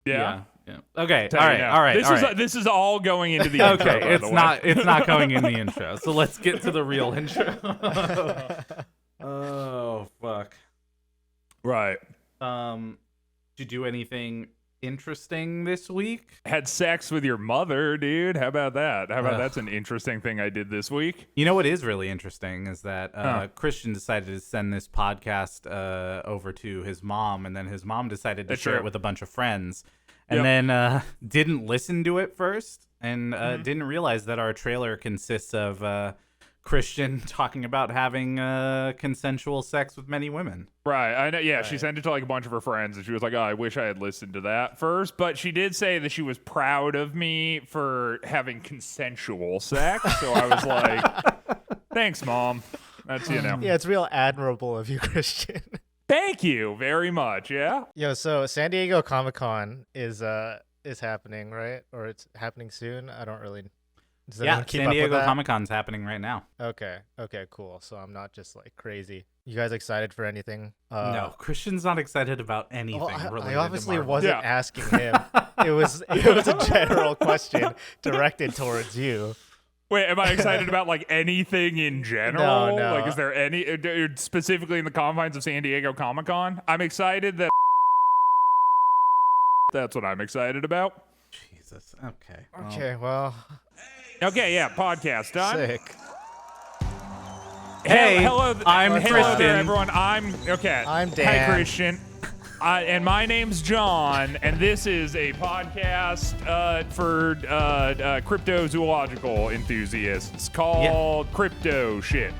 Yeah. Okay. Tell All you right. now. All right. This is all going into the intro. Okay. by the way. It's not going in the intro. So let's get to the real intro. Oh fuck. Right. Did you do anything interesting this week? Had sex with your mother, dude. How about that? How about that's an interesting thing I did this week? You know what is really interesting is that Christian decided to send this podcast over to his mom, and then his mom decided to share it with a bunch of friends, and then didn't listen to it first, and didn't realize that our trailer consists of Christian talking about having consensual sex with many women. Right. I know. Yeah, she sent it to like a bunch of her friends, and she was like, "Oh, I wish I had listened to that first." But she did say that she was proud of me for having consensual sex. So I was like, "Thanks, Mom." That's Yeah, it's real admirable of you, Christian. Thank you very much. Yeah. Yo, so San Diego Comic-Con is happening, right? Or it's happening soon? I don't really. Does anyone keep San up with Diego that? Comic-Con's happening right now. Okay, cool. So I'm not just like crazy. You guys excited for anything? No, Christian's not excited about anything Well, related I obviously to Marvel. wasn't asking him. It was a general question directed towards you. Wait, am I excited about like anything in general? No. Like, is there any specifically in the confines of San Diego Comic-Con? I'm excited that that's what I'm excited about. Jesus. Okay. Okay, well, Okay, yeah, podcast done. sick. Hey, hello, I'm hello Christian. there, everyone. I'm I'm Hi, Dan. Christian. And my name's John, and this is a podcast for cryptozoological enthusiasts called Crypto Shit.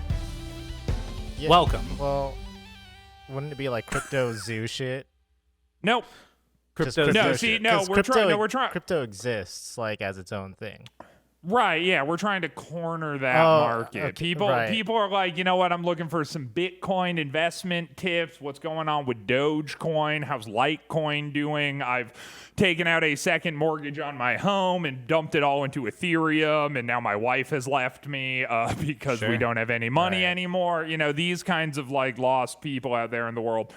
Yeah, Welcome. Well, wouldn't it be like crypto zoo shit? Nope. Just Crypto crypto No, shit. see, no, 'Cause we're trying. No, we're trying. Crypto exists like as its own thing. Right, yeah, we're trying to corner that Oh, market. okay, People right. are like, you know what, I'm looking for some Bitcoin investment tips. What's going on with Dogecoin? How's Litecoin doing? I've taken out a second mortgage on my home and dumped it all into Ethereum, and now my wife has left me because we Sure. don't have any money Right. anymore. You know, these kinds of like lost people out there in the world.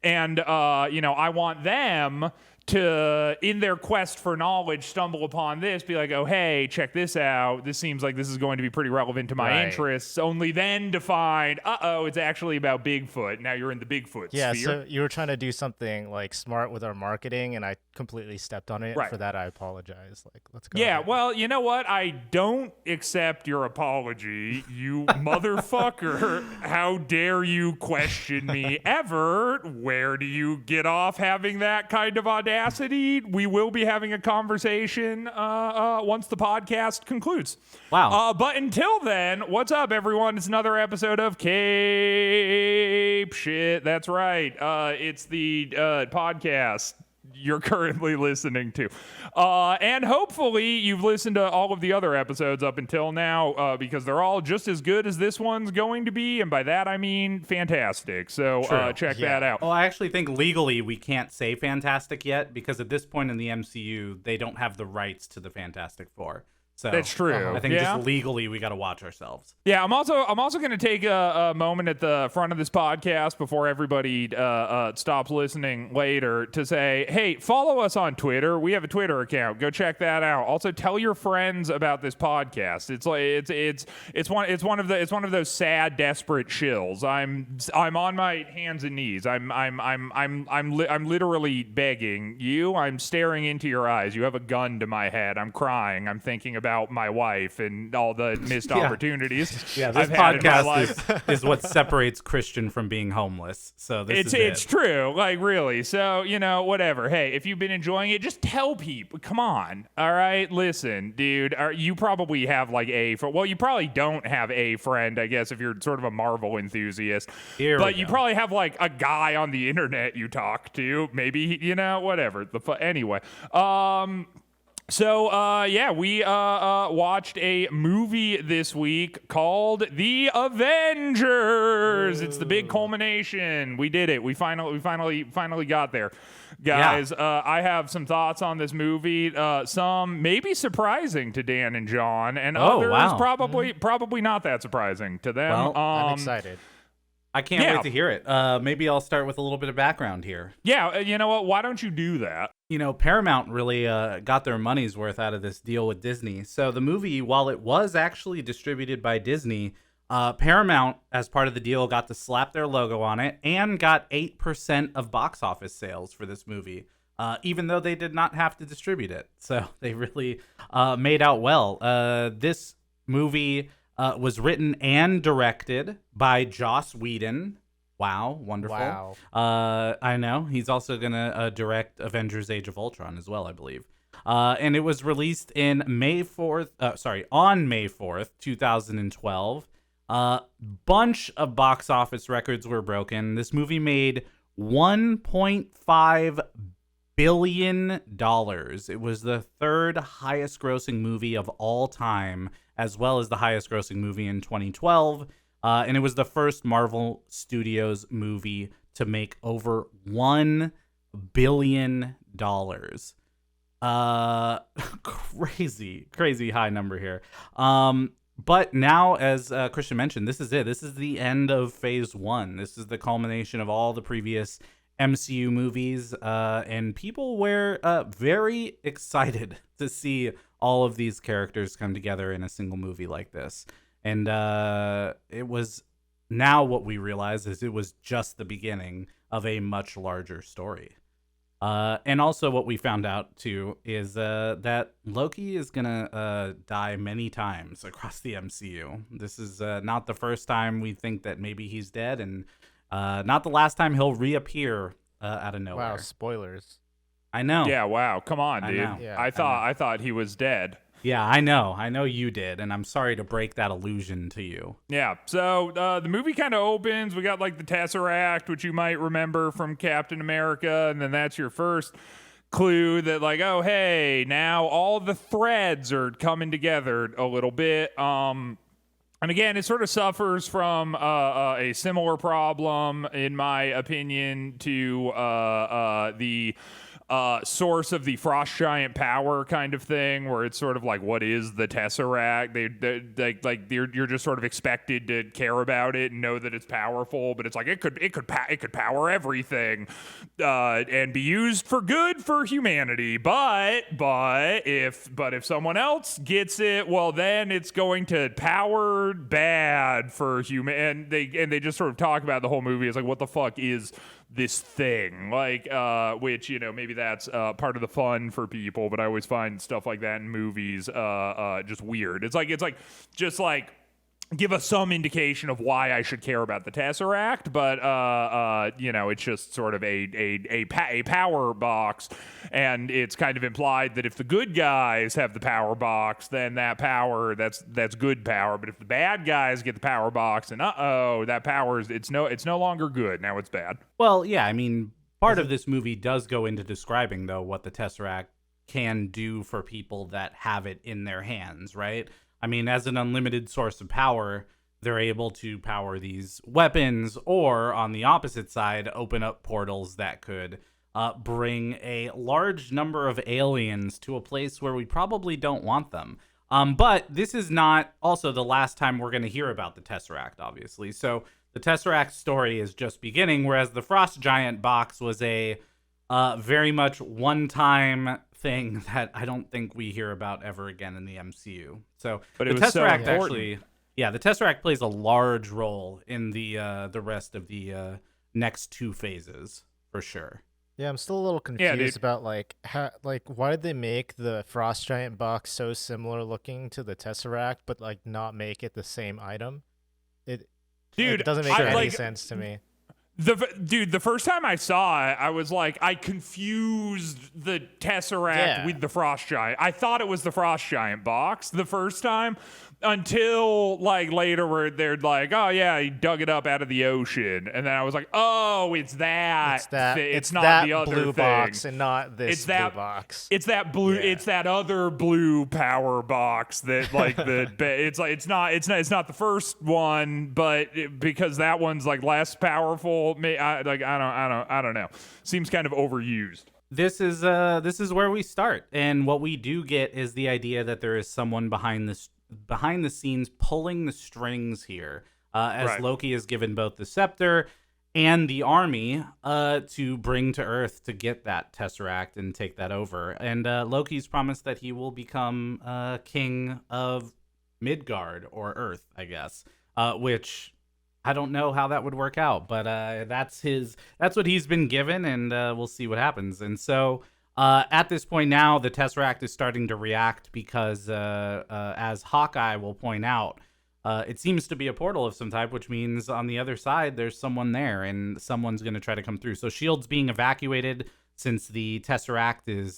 And, you know, I want them to, in their quest for knowledge, stumble upon this, be like, oh, hey, check this out. This seems like this is going to be pretty relevant to my Right. interests. Only then to find, it's actually about Bigfoot. Now you're in the Bigfoot Yeah, sphere. so you were trying to do something like smart with our marketing, and I completely stepped on it. Right. For that, I apologize. Like, let's go. Yeah, ahead. well, you know what? I don't accept your apology, you motherfucker. How dare you question me ever? Where do you get off having that kind of audacity? We will be having a conversation once the podcast concludes. Wow. But until then, what's up, everyone? It's another episode of Cape Shit. That's right. It's the podcast you're currently listening to. And hopefully you've listened to all of the other episodes up until now because they're all just as good as this one's going to be. And by that, I mean fantastic. So check that out. Well, I actually think legally we can't say Fantastic yet because at this point in the MCU, they don't have the rights to the Fantastic Four. So That's true. I think Yeah. just legally we got to watch ourselves. Yeah, I'm also going to take a moment at the front of this podcast before everybody stops listening later to say, hey, follow us on Twitter. We have a Twitter account. Go check that out. Also, tell your friends about this podcast. It's like it's one of those sad, desperate shills. I'm on my hands and knees. I'm literally begging you. I'm staring into your eyes. You have a gun to my head. I'm crying. I'm thinking about my wife and all the missed opportunities. Yeah, this I've had in my life. podcast is what separates Christian from being homeless. So this It's is true, like really. So, you know, whatever. Hey, if you've been enjoying it, just tell people. Come on, all right. Listen, dude. You probably have like you probably don't have a friend, I guess, if you're sort of a Marvel enthusiast. Here but we you go. probably have like a guy on the internet you talk to. Maybe whatever. Anyway. So, we watched a movie this week called The Avengers. It's the big culmination. We did it. We finally got there. Guys, I have some thoughts on this movie. Some maybe surprising to Dan and John, and others wow. probably not that surprising to them. Well, I'm excited. I can't wait to hear it. Maybe I'll start with a little bit of background here. Yeah, you know what? Why don't you do that? You know, Paramount really got their money's worth out of this deal with Disney. So the movie, while it was actually distributed by Disney, Paramount, as part of the deal, got to slap their logo on it and got 8% of box office sales for this movie, even though they did not have to distribute it. So they really made out well. This movie was written and directed by Joss Whedon. Wow, wonderful. Wow. I know. He's also going to direct Avengers Age of Ultron as well, I believe. And it was released in on May 4th, 2012. Bunch of box office records were broken. This movie made $1.5 billion. It was the third highest grossing movie of all time, as well as the highest grossing movie in 2012. And it was the first Marvel Studios movie to make over $1 billion. Crazy high number here. But now, as Christian mentioned, this is it. This is the end of phase 1. This is the culmination of all the previous MCU movies. And people were very excited to see all of these characters come together in a single movie like this. And it was, now what we realize is it was just the beginning of a much larger story. And also what we found out, too, is that Loki is going to die many times across the MCU. This is not the first time we think that maybe he's dead, and not the last time he'll reappear out of nowhere. Wow, spoilers. I know. Yeah, wow. Come on, dude. Yeah, I thought he was dead. Yeah, I know you did, and I'm sorry to break that illusion to you. Yeah, so the movie kind of opens. We got like the Tesseract, which you might remember from Captain America, and then that's your first clue that like, oh, hey, now all the threads are coming together a little bit. And again, it sort of suffers from a similar problem, in my opinion, to the source of the frost giant power kind of thing, where it's sort of like, what is the Tesseract? You're just sort of expected to care about it and know that it's powerful, but it's like it could power everything and be used for good for humanity. But if someone else gets it, well, then it's going to power bad for human. And they just sort of talk about the whole movie. It's like, what the fuck is this thing, like which, you know, maybe that's part of the fun for people, but I always find stuff like that in movies just weird. It's like just like give us some indication of why I should care about the Tesseract, but you know, it's just sort of a power box, and it's kind of implied that if the good guys have the power box, then that power that's good power, but if the bad guys get the power box, and that power is it's no longer good, now it's bad. Well, yeah, I mean, part of this movie does go into describing, though, what the Tesseract can do for people that have it in their hands, right? I mean, as an unlimited source of power, they're able to power these weapons, or on the opposite side, open up portals that could bring a large number of aliens to a place where we probably don't want them. But this is not also the last time we're going to hear about the Tesseract, obviously. So the Tesseract story is just beginning, whereas the Frost Giant box was a very much one-time thing that I don't think we hear about ever again in the MCU. So but the Tesseract so actually, yeah, the Tesseract plays a large role in the rest of the next two phases for sure. Yeah, I'm still a little confused about like how, like, why did they make the Frost Giant box so similar looking to the Tesseract, but like not make it the same item? It doesn't make any sense to me. The first time I saw it, I was like, I confused the Tesseract with the Frost Giant. I thought it was the Frost Giant box the first time, until like later where they're like, oh yeah, he dug it up out of the ocean, and then I was like, oh, it's that. It's not that the other blue thing. Box and not this blue box. It's that blue. Yeah. It's that other blue power box that like it's not the first one, but because that one's like less powerful. I don't know. Seems kind of overused. This is where we start, and what we do get is the idea that there is someone behind the scenes pulling the strings here. as Loki is given both the scepter and the army to bring to Earth to get that Tesseract and take that over. And Loki's promised that he will become king of Midgard, or Earth, I guess, which I don't know how that would work out, but that's what he's been given, and we'll see what happens. And so at this point now, the Tesseract is starting to react because, as Hawkeye will point out, it seems to be a portal of some type, which means on the other side, there's someone there, and someone's going to try to come through. So S.H.I.E.L.D's being evacuated since the Tesseract is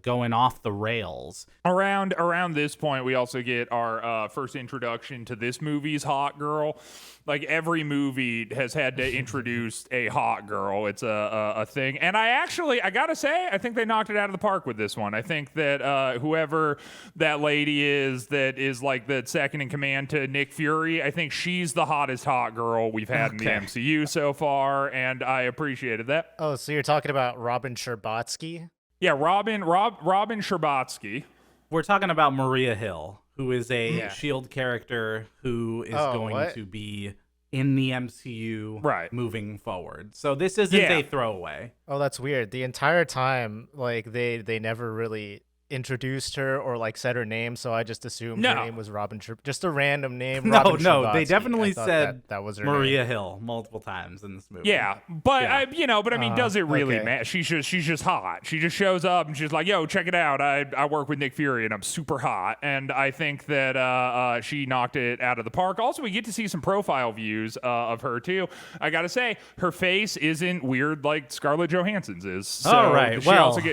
going off the rails. Around this point, we also get our first introduction to this movie's hot girl. Like, every movie has had to introduce a hot girl. It's a thing. And I gotta say, I think they knocked it out of the park with this one. I think that whoever that lady is that is like the second in command to Nick Fury, I think she's the hottest hot girl we've had in the MCU so far, and I appreciated that. Oh, so you're talking about Robin Scherbatsky? Yeah, Robin Scherbatsky. We're talking about Maria Hill, who is a S.H.I.E.L.D. character who is going to be in the MCU moving forward. So this isn't a throwaway. Oh, that's weird. The entire time, like, they never really introduced her or like said her name, so I just assumed her name was Robin just a random name. No, they definitely said that was her Maria name. Hill multiple times in this movie. Yeah, but I mean, does it really matter? She's just hot. She just shows up and she's like, "Yo, check it out. I work with Nick Fury and I'm super hot." And I think that she knocked it out of the park. Also, we get to see some profile views of her too. I gotta say, her face isn't weird like Scarlett Johansson's is. So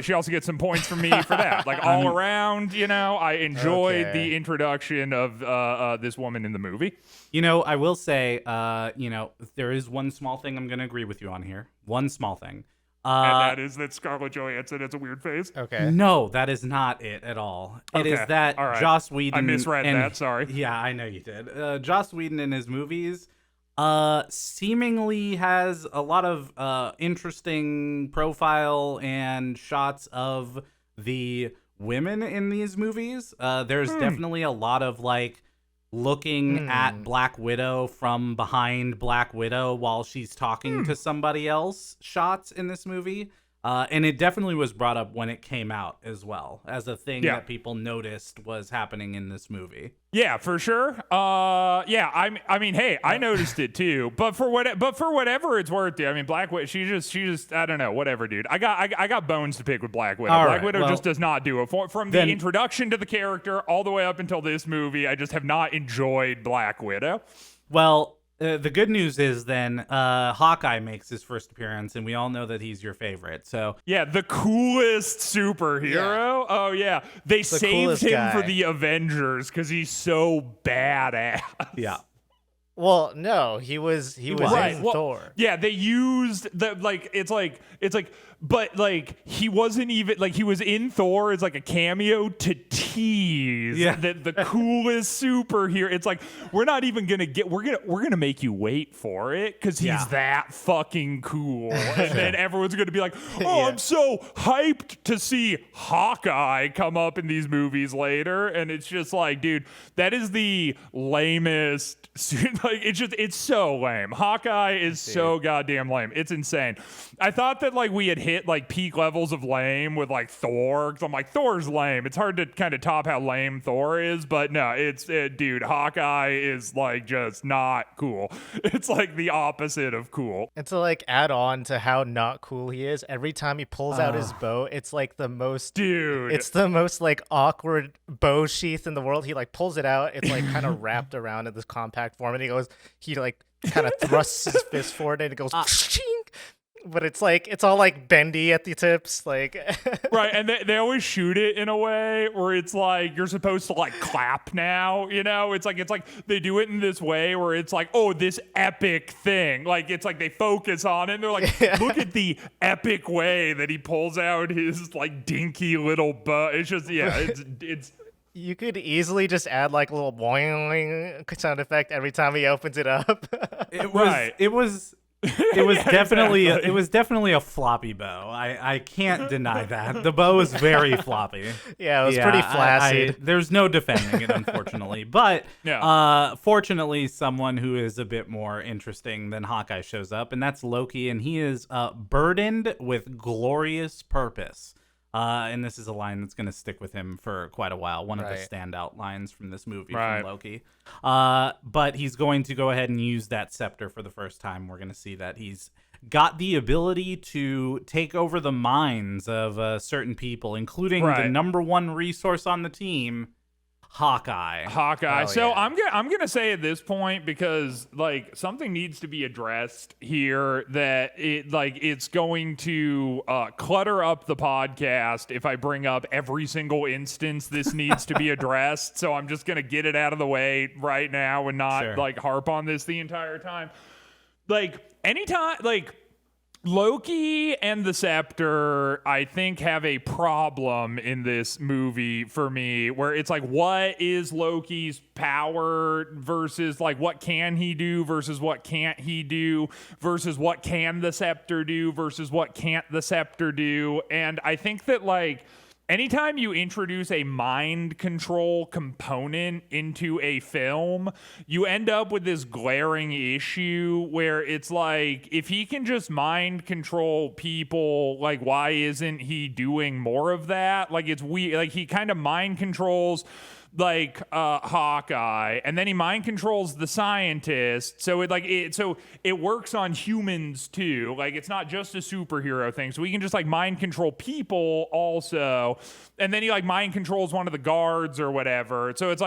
she also gets some points from me for that. Like, all around, I enjoyed the introduction of this woman in the movie. I will say, there is one small thing I'm going to agree with you on here. One small thing. And that is that Scarlett Johansson has a weird face? Okay. No, that is not it at all. It is that Joss Whedon... I misread that, sorry. Yeah, I know you did. Joss Whedon in his movies seemingly has a lot of interesting profile and shots of the women in these movies. There's definitely a lot of like looking at Black Widow from behind Black Widow while she's talking to somebody else shots in this movie. And it definitely was brought up when it came out as well as a thing that people noticed was happening in this movie. Yeah, for sure. I mean, hey, I noticed it too. But for whatever it's worth, dude. I mean, Black Widow, she just, I don't know, whatever, dude. I got bones to pick with Black Widow. Black Widow just does not do it. From the introduction to the character all the way up until this movie, I just have not enjoyed Black Widow. Well, the good news is then Hawkeye makes his first appearance, and we all know that he's your favorite. So yeah, the coolest superhero. Yeah. Oh yeah, they saved him for the Avengers because he's so badass. Yeah. Well, no, he was in Thor. Yeah, they used but like he wasn't even like he was in Thor as like a cameo to tease that the coolest superhero. It's like we're gonna make you wait for it because he's that fucking cool, and then everyone's gonna be like, oh, I'm so hyped to see Hawkeye come up in these movies later, and it's just like, dude, that is the lamest. Like it's so lame. Hawkeye is so goddamn lame. It's insane. I thought that like we had hit like peak levels of lame with like Thor, because I'm like, Thor's lame. It's hard to kind of top how lame Thor is, but no, dude, Hawkeye is like just not cool. It's like the opposite of cool. And to like add on to how not cool he is, every time he pulls out his bow, it's like the most it's the most like awkward bow sheath in the world. He like pulls it out, it's like kind of wrapped around in this compact form, and he like kind of thrusts his fist forward and it goes but it's like it's all like bendy at the tips, like right. And they always shoot it in a way where it's like you're supposed to like clap now, it's like they do it in this way where it's like, oh, this epic thing, like it's like they focus on it and they're like, look at the epic way that he pulls out his like dinky little bow. It's just it's you could easily just add like a little boing sound effect every time he opens it up. It was It was definitely a floppy bow. I can't deny that. The bow is very floppy. Yeah, it was pretty flaccid. There's no defending it, unfortunately. But fortunately, someone who is a bit more interesting than Hawkeye shows up, and that's Loki, and he is burdened with glorious purpose. And this is a line that's going to stick with him for quite a while. One of the standout lines from this movie from Loki. But he's going to go ahead and use that scepter for the first time. We're going to see that he's got the ability to take over the minds of certain people, including the number one resource on the team, Hawkeye. Oh, so yeah. I'm gonna say at this point, because like something needs to be addressed here, that it's going to clutter up the podcast if I bring up every single instance this needs to be addressed. So I'm just gonna get it out of the way right now and not harp on this the entire time. Like anytime, Loki and the Scepter, I think, have a problem in this movie for me, where it's like, what is Loki's power versus what can he do versus what can't he do versus what can the Scepter do versus what can't the Scepter do. And I think that anytime you introduce a mind control component into a film, you end up with this glaring issue where it's like, if he can just mind control people, why isn't he doing more of that? It's weird. He kind of mind controls Hawkeye, and then he mind controls the scientist. So it works on humans too. It's not just a superhero thing. So he can just mind control people also, and then he mind controls one of the guards or whatever. So it's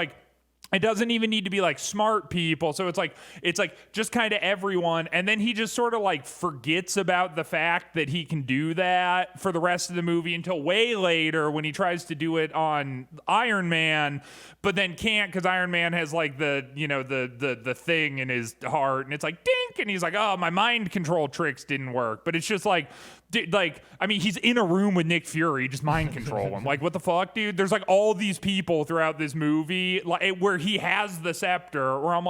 it doesn't even need to be smart people. So it's just kind of everyone. And then he just sort of forgets about the fact that he can do that for the rest of the movie until way later when he tries to do it on Iron Man, but then can't because Iron Man has the thing in his heart, and it's dink, and he's oh, my mind control tricks didn't work. But it's just he's in a room with Nick Fury, just mind control him. What the fuck, dude? There's all these people throughout this movie where he has the scepter, where I'm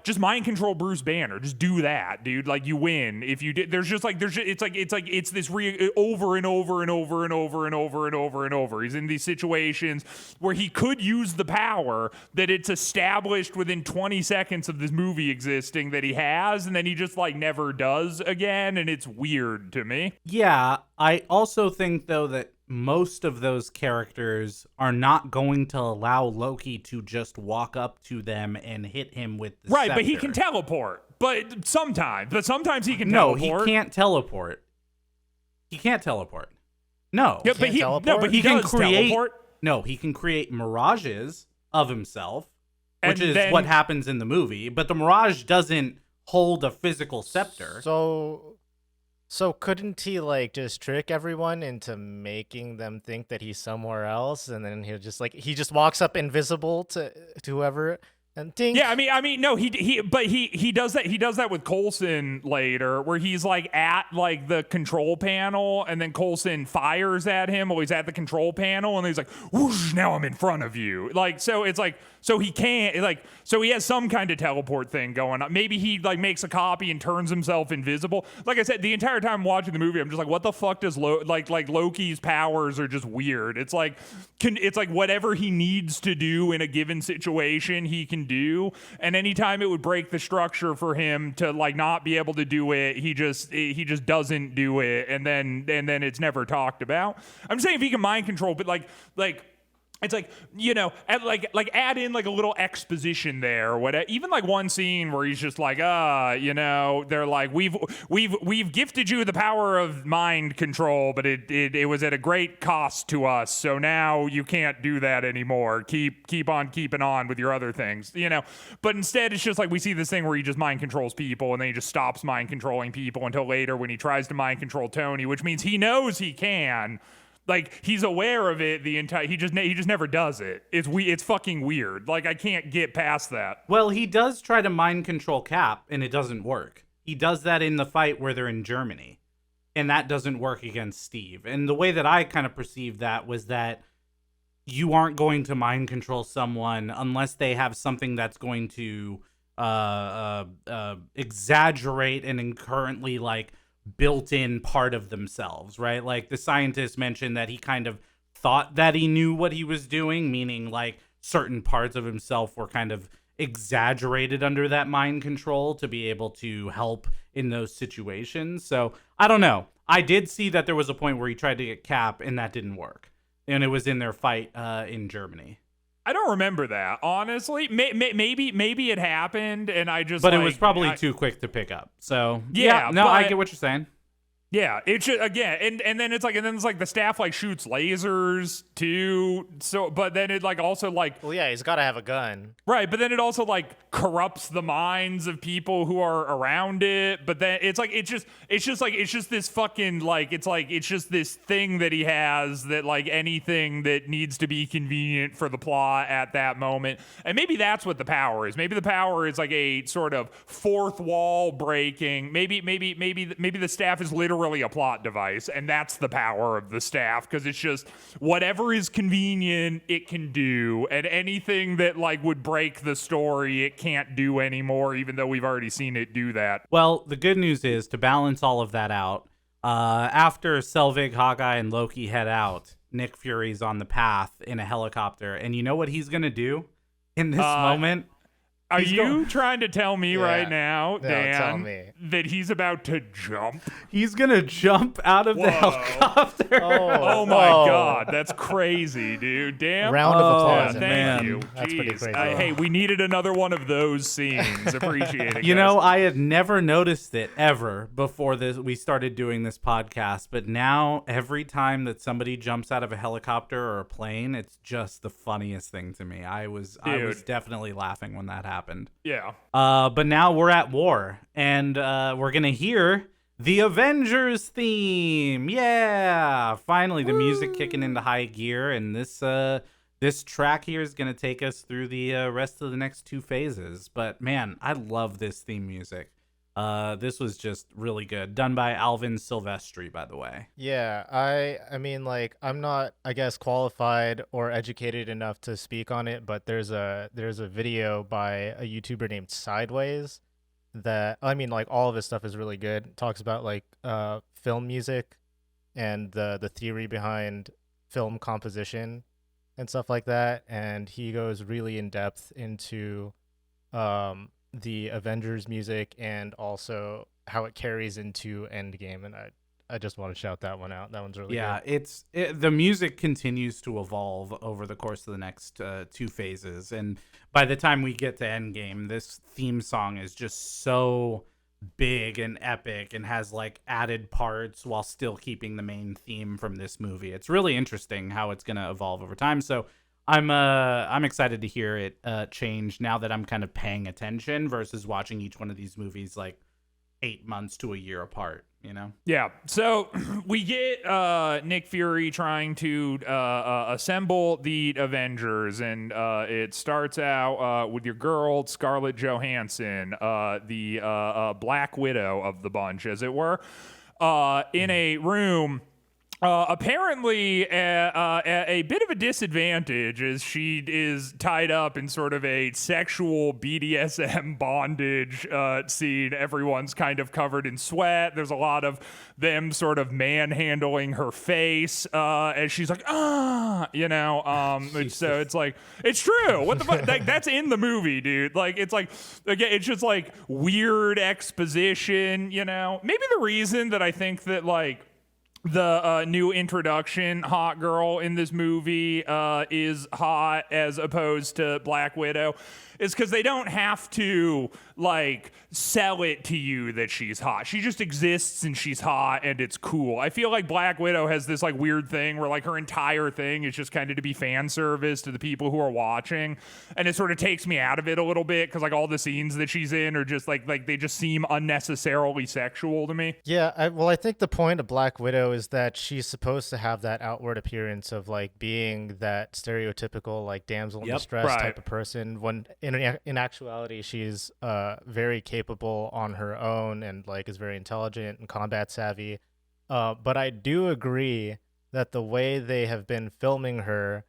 just mind control Bruce Banner. Just do that, dude. You win if you did. It's this over and over and over and over and over and over and over. He's in these situations where he could use the power that it's established within 20 seconds of this movie existing that he has, and then he just never does again, and it's weird to me. Yeah, I also think though that most of those characters are not going to allow Loki to just walk up to them and hit him with the scepter. But he can teleport. But sometimes he can teleport. No, he can't teleport. He can't teleport. No. Yeah, but he can does create teleport. No, he can create mirages of himself, which is what happens in the movie, but the mirage doesn't hold a physical scepter. So couldn't he just trick everyone into making them think that he's somewhere else, and then he'll just he just walks up invisible to whoever and ding. Yeah, I mean no, he does that. He does that with Coulson later, where he's at the control panel, and then Coulson fires at him while he's at the control panel, and he's whoosh, now I'm in front of you. So it's so he can't so he has some kind of teleport thing going on. Maybe he makes a copy and turns himself invisible. Like I said, the entire time I'm watching the movie, I'm just what the fuck does Loki's powers are just weird. It's whatever he needs to do in a given situation, he can do, and anytime it would break the structure for him to not be able to do it, he just doesn't do it, and then it's never talked about. I'm saying if he can mind control, but it's add in a little exposition there or whatever. Even one scene where he's just they're we've gifted you the power of mind control, but it was at a great cost to us, so now you can't do that anymore. Keep on keeping on with your other things, But instead it's just we see this thing where he just mind controls people, and then he just stops mind controlling people until later when he tries to mind control Tony, which means he knows he can. He's aware of it the entire. He just never does it. It's fucking weird. I can't get past that. Well, he does try to mind control Cap, and it doesn't work. He does that in the fight where they're in Germany, and that doesn't work against Steve. And the way that I kind of perceived that was that you aren't going to mind control someone unless they have something that's going to exaggerate an inherently like built-in part of themselves, right? Like the scientist mentioned that he kind of thought that he knew what he was doing, meaning like certain parts of himself were kind of exaggerated under that mind control to be able to help in those situations. So I don't know. I did see that there was a point where he tried to get Cap and that didn't work. And it was in their fight in Germany. I don't remember that, honestly. Maybe it happened, and I just. But it was probably too quick to pick up. So yeah, no, I get what you're saying. Yeah, it should again, and then it's like the staff like shoots lasers too. So, but then it like also like. Well, yeah, he's got to have a gun. Right, but then it also like corrupts the minds of people who are around it. But then it's just this fucking like it's just this thing that he has that like anything that needs to be convenient for the plot at that moment. And maybe that's what the power is. Maybe the power is like a sort of fourth wall breaking. Maybe the staff is literally a plot device, and that's the power of the staff, because it's just whatever is convenient it can do, and anything that like would break the story it can't do anymore, even though we've already seen it do that. Well, the good news is, to balance all of that out, after Selvig, Hawkeye, and Loki head out, Nick Fury's on the path in a helicopter, and you know what he's gonna do in this moment? Are you trying to tell me right now, No, Dan, tell me. that he's about to jump? He's gonna jump out of the helicopter. Oh my God, that's crazy, dude. Damn. Round of applause. Thank you. That's Jeez. pretty crazy. Hey, we needed another one of those scenes. Appreciate it. You guys. know, I had never noticed it ever before we started doing this podcast, but now every time that somebody jumps out of a helicopter or a plane, it's just the funniest thing to me. I was definitely laughing when that happened. Yeah. But now we're at war, and we're gonna hear the Avengers theme. Yeah, finally the music kicking into high gear, and this track here is gonna take us through the rest of the next two phases. But man, I love this theme music. This was just really good, done by Alvin Silvestri, by the way. Yeah, I mean, like, I'm not, I guess, qualified or educated enough to speak on it, but there's a video by a YouTuber named Sideways that, I mean, like, all of his stuff is really good. It talks about like film music and the theory behind film composition and stuff like that, and he goes really in depth into the Avengers music and also how it carries into Endgame, and I just want to shout that one out. That one's really good. The music continues to evolve over the course of the next two phases, and by the time we get to Endgame, this theme song is just so big and epic and has like added parts while still keeping the main theme from this movie. It's really interesting how it's going to evolve over time. So I'm excited to hear it change now that I'm kind of paying attention versus watching each one of these movies like 8 months to a year apart, you know? Yeah. So we get Nick Fury trying to assemble the Avengers, and it starts out with your girl, Scarlett Johansson, the Black Widow of the bunch, as it were, in a room. Apparently, a bit of a disadvantage as she is tied up in sort of a sexual BDSM bondage scene. Everyone's kind of covered in sweat. There's a lot of them sort of manhandling her face as she's like, you know. So it's like, it's true. What the fuck? Like, that's in the movie, dude. Like, it's like, again, it's just like weird exposition, you know. Maybe the reason that I think that like the new introduction hot girl in this movie is hot as opposed to Black Widow is because they don't have to like sell it to you that she's hot. She just exists and she's hot and it's cool. I feel like Black Widow has this like weird thing where like her entire thing is just kind of to be fan service to the people who are watching, and it sort of takes me out of it a little bit because like all the scenes that she's in are just like they just seem unnecessarily sexual to me. Yeah, I think the point of Black Widow is that she's supposed to have that outward appearance of like being that stereotypical like damsel in distress type of person, when in actuality she's very capable on her own and like is very intelligent and combat savvy. But I do agree that the way they have been filming her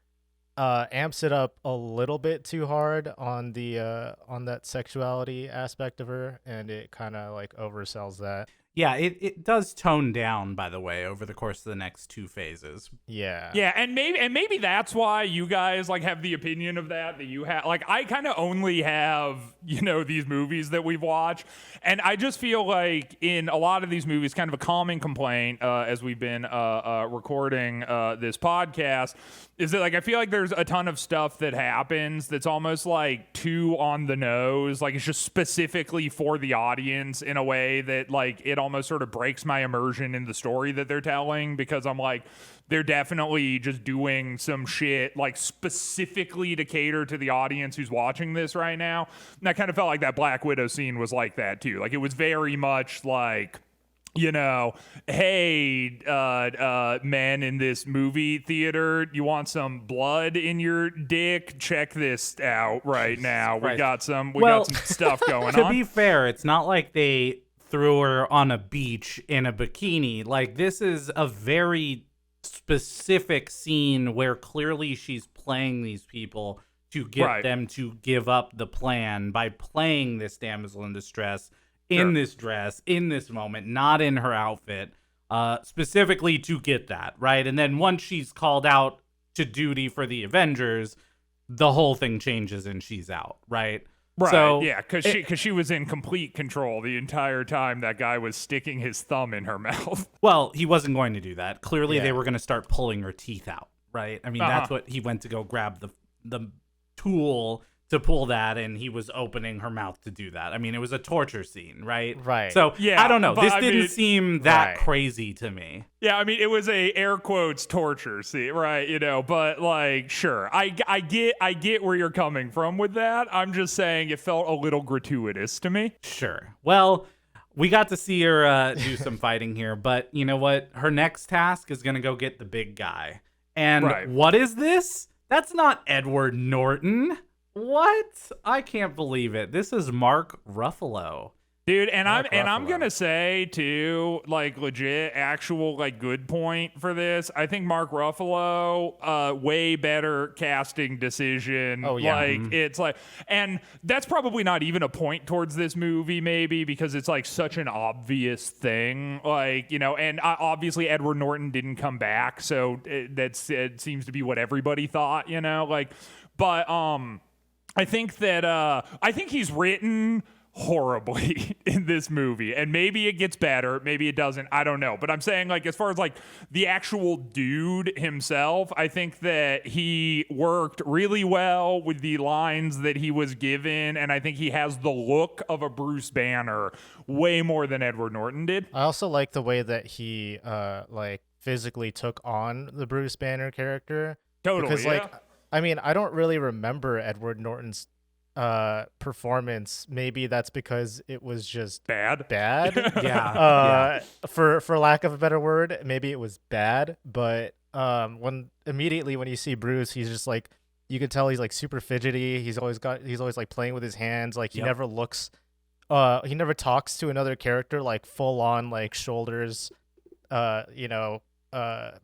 amps it up a little bit too hard on the on that sexuality aspect of her, and it kind of like oversells that. Yeah, it does tone down, by the way, over the course of the next two phases. Yeah. Yeah, and maybe that's why you guys like have the opinion of that you have. Like, I kind of only have, these movies that we've watched, and I just feel like in a lot of these movies, kind of a common complaint as we've been recording this podcast, is that like I feel like there's a ton of stuff that happens that's almost like too on the nose, like it's just specifically for the audience in a way that like it almost sort of breaks my immersion in the story that they're telling, because I'm like, they're definitely just doing some shit like specifically to cater to the audience who's watching this right now. And I kind of felt like that Black Widow scene was like that too. Like it was very much like, hey, men in this movie theater, you want some blood in your dick? Check this out right now. We got some stuff going on. To be fair, it's not like they threw her on a beach in a bikini. Like, this is a very specific scene where clearly she's playing these people to get them to give up the plan by playing this damsel in distress in this dress, in this moment, not in her outfit, specifically to get that, right? And then once she's called out to duty for the Avengers, the whole thing changes and she's out, right? Right, so, yeah, because she was in complete control the entire time that guy was sticking his thumb in her mouth. Well, he wasn't going to do that. Clearly, they were going to start pulling her teeth out, right? I mean, that's what he went to go grab the tool to pull that, and he was opening her mouth to do that. I mean, it was a torture scene, right? Right. So, yeah, I don't know. This didn't seem that crazy to me. Yeah, I mean, it was a air quotes torture scene, right? But like, sure, I get where you're coming from with that. I'm just saying it felt a little gratuitous to me. Sure. Well, we got to see her do some fighting here, but you know what? Her next task is going to go get the big guy. And what is this? That's not Edward Norton. What? I can't believe it. This is Mark Ruffalo. Dude, I'm gonna say too, like legit, actual like good point for this. I think Mark Ruffalo, way better casting decision. Oh yeah, like it's like, and that's probably not even a point towards this movie, maybe because it's like such an obvious thing, like and obviously Edward Norton didn't come back, so it seems to be what everybody thought, but I think that I think he's written horribly in this movie, and maybe it gets better, maybe it doesn't, I don't know, but I'm saying like as far as like the actual dude himself, I think that he worked really well with the lines that he was given, and I think he has the look of a Bruce Banner way more than Edward Norton did. I also like the way that he like physically took on the Bruce Banner character. Totally, because like I mean, I don't really remember Edward Norton's performance. Maybe that's because it was just bad. Yeah. For lack of a better word, maybe it was bad. But when you see Bruce, he's just like, you can tell he's like super fidgety. He's always like playing with his hands. Like he never looks, he never talks to another character like full on like shoulders,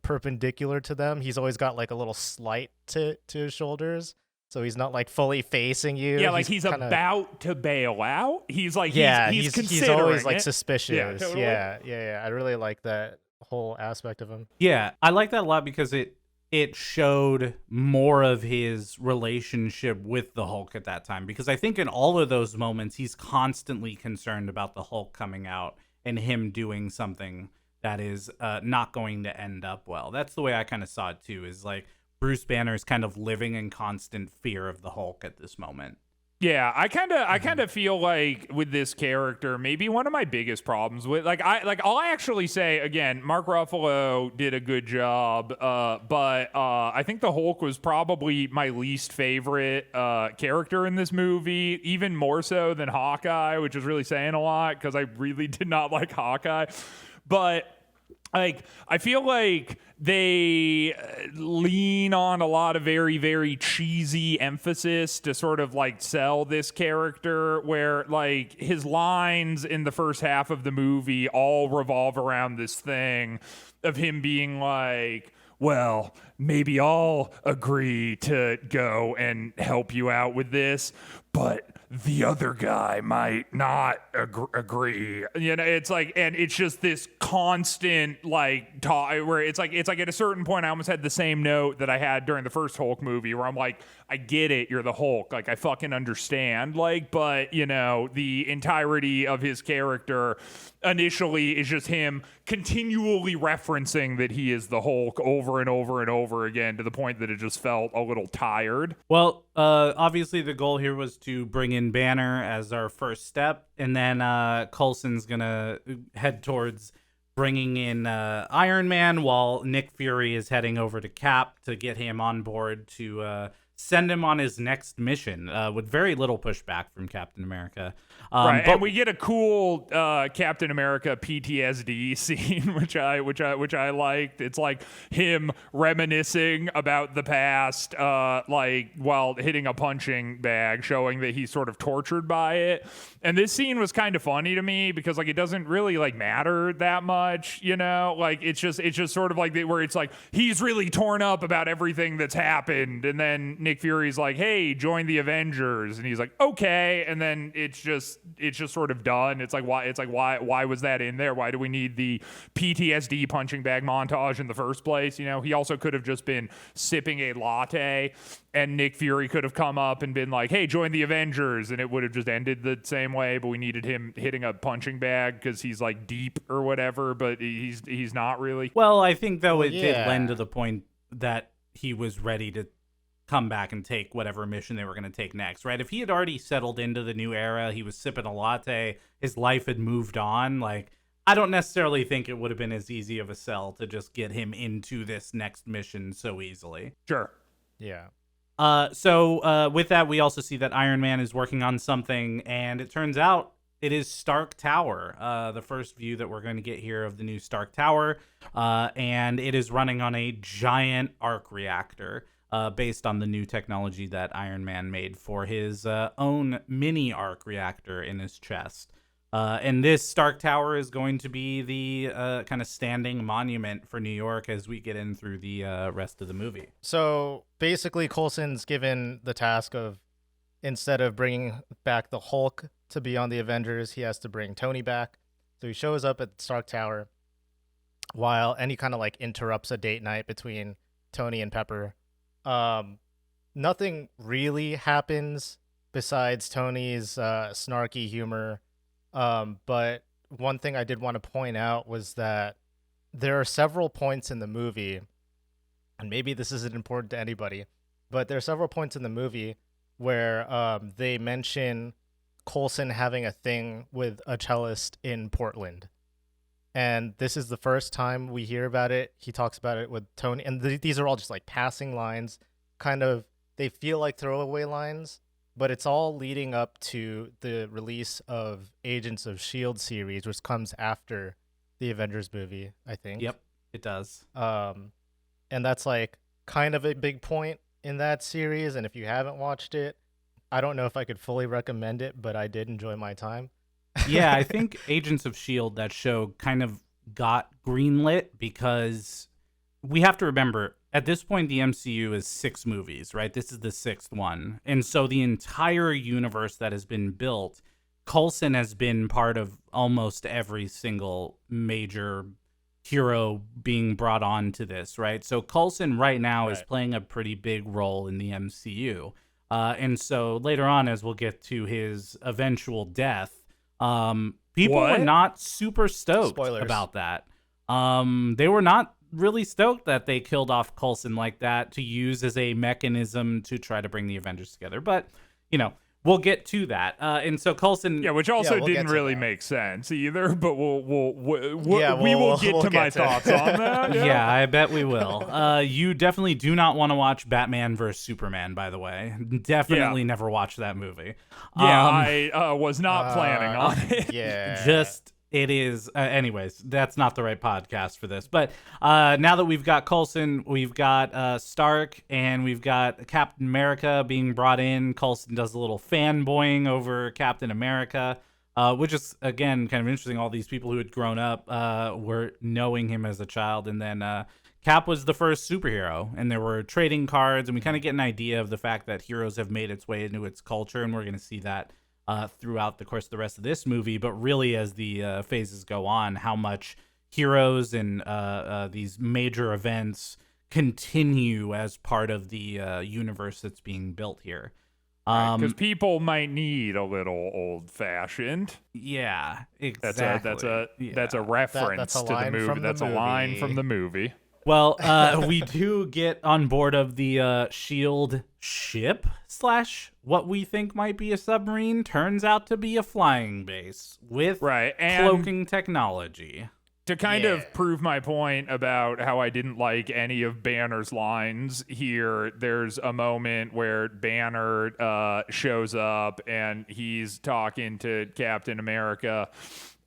perpendicular to them. He's always got like a little slight to his shoulders. So he's not like fully facing you. Yeah, like he's kinda about to bail out. He's like, he's always like it. suspicious. Yeah, totally. Yeah. I really like that whole aspect of him. Yeah, I like that a lot because it showed more of his relationship with the Hulk at that time. Because I think in all of those moments, he's constantly concerned about the Hulk coming out and him doing something that is not going to end up well. That's the way I kind of saw it too, is like Bruce Banner is kind of living in constant fear of the Hulk at this moment. Yeah, I kind of feel like with this character, maybe one of my biggest problems with I'll actually say again, Mark Ruffalo did a good job, but I think the Hulk was probably my least favorite character in this movie, even more so than Hawkeye, which is really saying a lot because I really did not like Hawkeye, but. Like, I feel like they lean on a lot of very, very cheesy emphasis to sort of like sell this character where like his lines in the first half of the movie all revolve around this thing of him being like, well, maybe I'll agree to go and help you out with this, but the other guy might not agree. You know, it's like, and it's just this constant like talk where it's like at a certain point I almost had the same note that I had during the first Hulk movie where I'm like, I get it, you're the Hulk, like I fucking understand, like, but you know, the entirety of his character initially is just him continually referencing that he is the Hulk over and over and over again to the point that it just felt a little tired. Well, obviously the goal here was to bring in Banner as our first step, and then Coulson's gonna head towards bringing in Iron Man while Nick Fury is heading over to Cap to get him on board to send him on his next mission with very little pushback from Captain America. Right, and we get a cool Captain America PTSD scene, which I liked. It's like him reminiscing about the past, like while hitting a punching bag, showing that he's sort of tortured by it. And this scene was kind of funny to me because like it doesn't really like matter that much, you know. Like it's just sort of like where it's like he's really torn up about everything that's happened, and then Nick Fury's like, "Hey, join the Avengers," and he's like, "Okay," and then it's just sort of done. It's like why was that in there? Why do we need the PTSD punching bag montage in the first place? You know, he also could have just been sipping a latte and Nick Fury could have come up and been like, "Hey, join the Avengers," and it would have just ended the same way, but we needed him hitting a punching bag because he's like deep or whatever, but he's not really. Well, I think though it did lend to the point that he was ready to come back and take whatever mission they were going to take next, right? If he had already settled into the new era, he was sipping a latte, his life had moved on, like, I don't necessarily think it would have been as easy of a sell to just get him into this next mission so easily. Sure. Yeah. So with that, we also see that Iron Man is working on something, and it turns out it is Stark Tower, the first view that we're going to get here of the new Stark Tower, and it is running on a giant arc reactor. Based on the new technology that Iron Man made for his own mini arc reactor in his chest. And this Stark Tower is going to be the kind of standing monument for New York as we get in through the rest of the movie. So basically, Coulson's given the task of, instead of bringing back the Hulk to be on the Avengers, he has to bring Tony back. So he shows up at Stark Tower and he kind of like interrupts a date night between Tony and Pepper. Nothing really happens besides Tony's snarky humor. But one thing I did want to point out was that there are several points in the movie, and maybe this isn't important to anybody, but there are several points in the movie where they mention Coulson having a thing with a cellist in Portland. And this is the first time we hear about it. He talks about it with Tony. And these are all just like passing lines. Kind of, they feel like throwaway lines. But it's all leading up to the release of Agents of S.H.I.E.L.D. series, which comes after the Avengers movie, I think. Yep, it does. And that's like kind of a big point in that series. And if you haven't watched it, I don't know if I could fully recommend it, but I did enjoy my time. Yeah, I think Agents of S.H.I.E.L.D., that show, kind of got greenlit because we have to remember, at this point, the MCU is 6 movies, right? This is the 6th one. And so the entire universe that has been built, Coulson has been part of almost every single major hero being brought on to this, right? So Coulson right now is playing a pretty big role in the MCU. And so later on, as we'll get to his eventual death, people were not super stoked about that. They were not really stoked that they killed off Coulson like that to use as a mechanism to try to bring the Avengers together. But, you know, we'll get to that. And so Coulson... Yeah, which also didn't really make sense either, but we will get to my thoughts on that. Yeah, I bet we will. You definitely do not want to watch Batman vs. Superman, by the way. Definitely never watch that movie. Yeah, I was not planning on it. Yeah. Just... It is. Anyways, that's not the right podcast for this. But now that we've got Coulson, we've got Stark, and we've got Captain America being brought in. Coulson does a little fanboying over Captain America, which is, again, kind of interesting. All these people who had grown up were knowing him as a child, and then Cap was the first superhero, and there were trading cards, and we kind of get an idea of the fact that heroes have made its way into its culture, and we're going to see that throughout the course of the rest of this movie. But really, as the phases go on, how much heroes and these major events continue as part of the universe that's being built here. Because people might need a little old-fashioned. Yeah, exactly. That's a reference to the movie. That's a line from the movie. Well, we do get on board of the S.H.I.E.L.D. ship / what we think might be a submarine turns out to be a flying base with cloaking technology. To kind of prove my point about how I didn't like any of Banner's lines here, there's a moment where Banner shows up and he's talking to Captain America.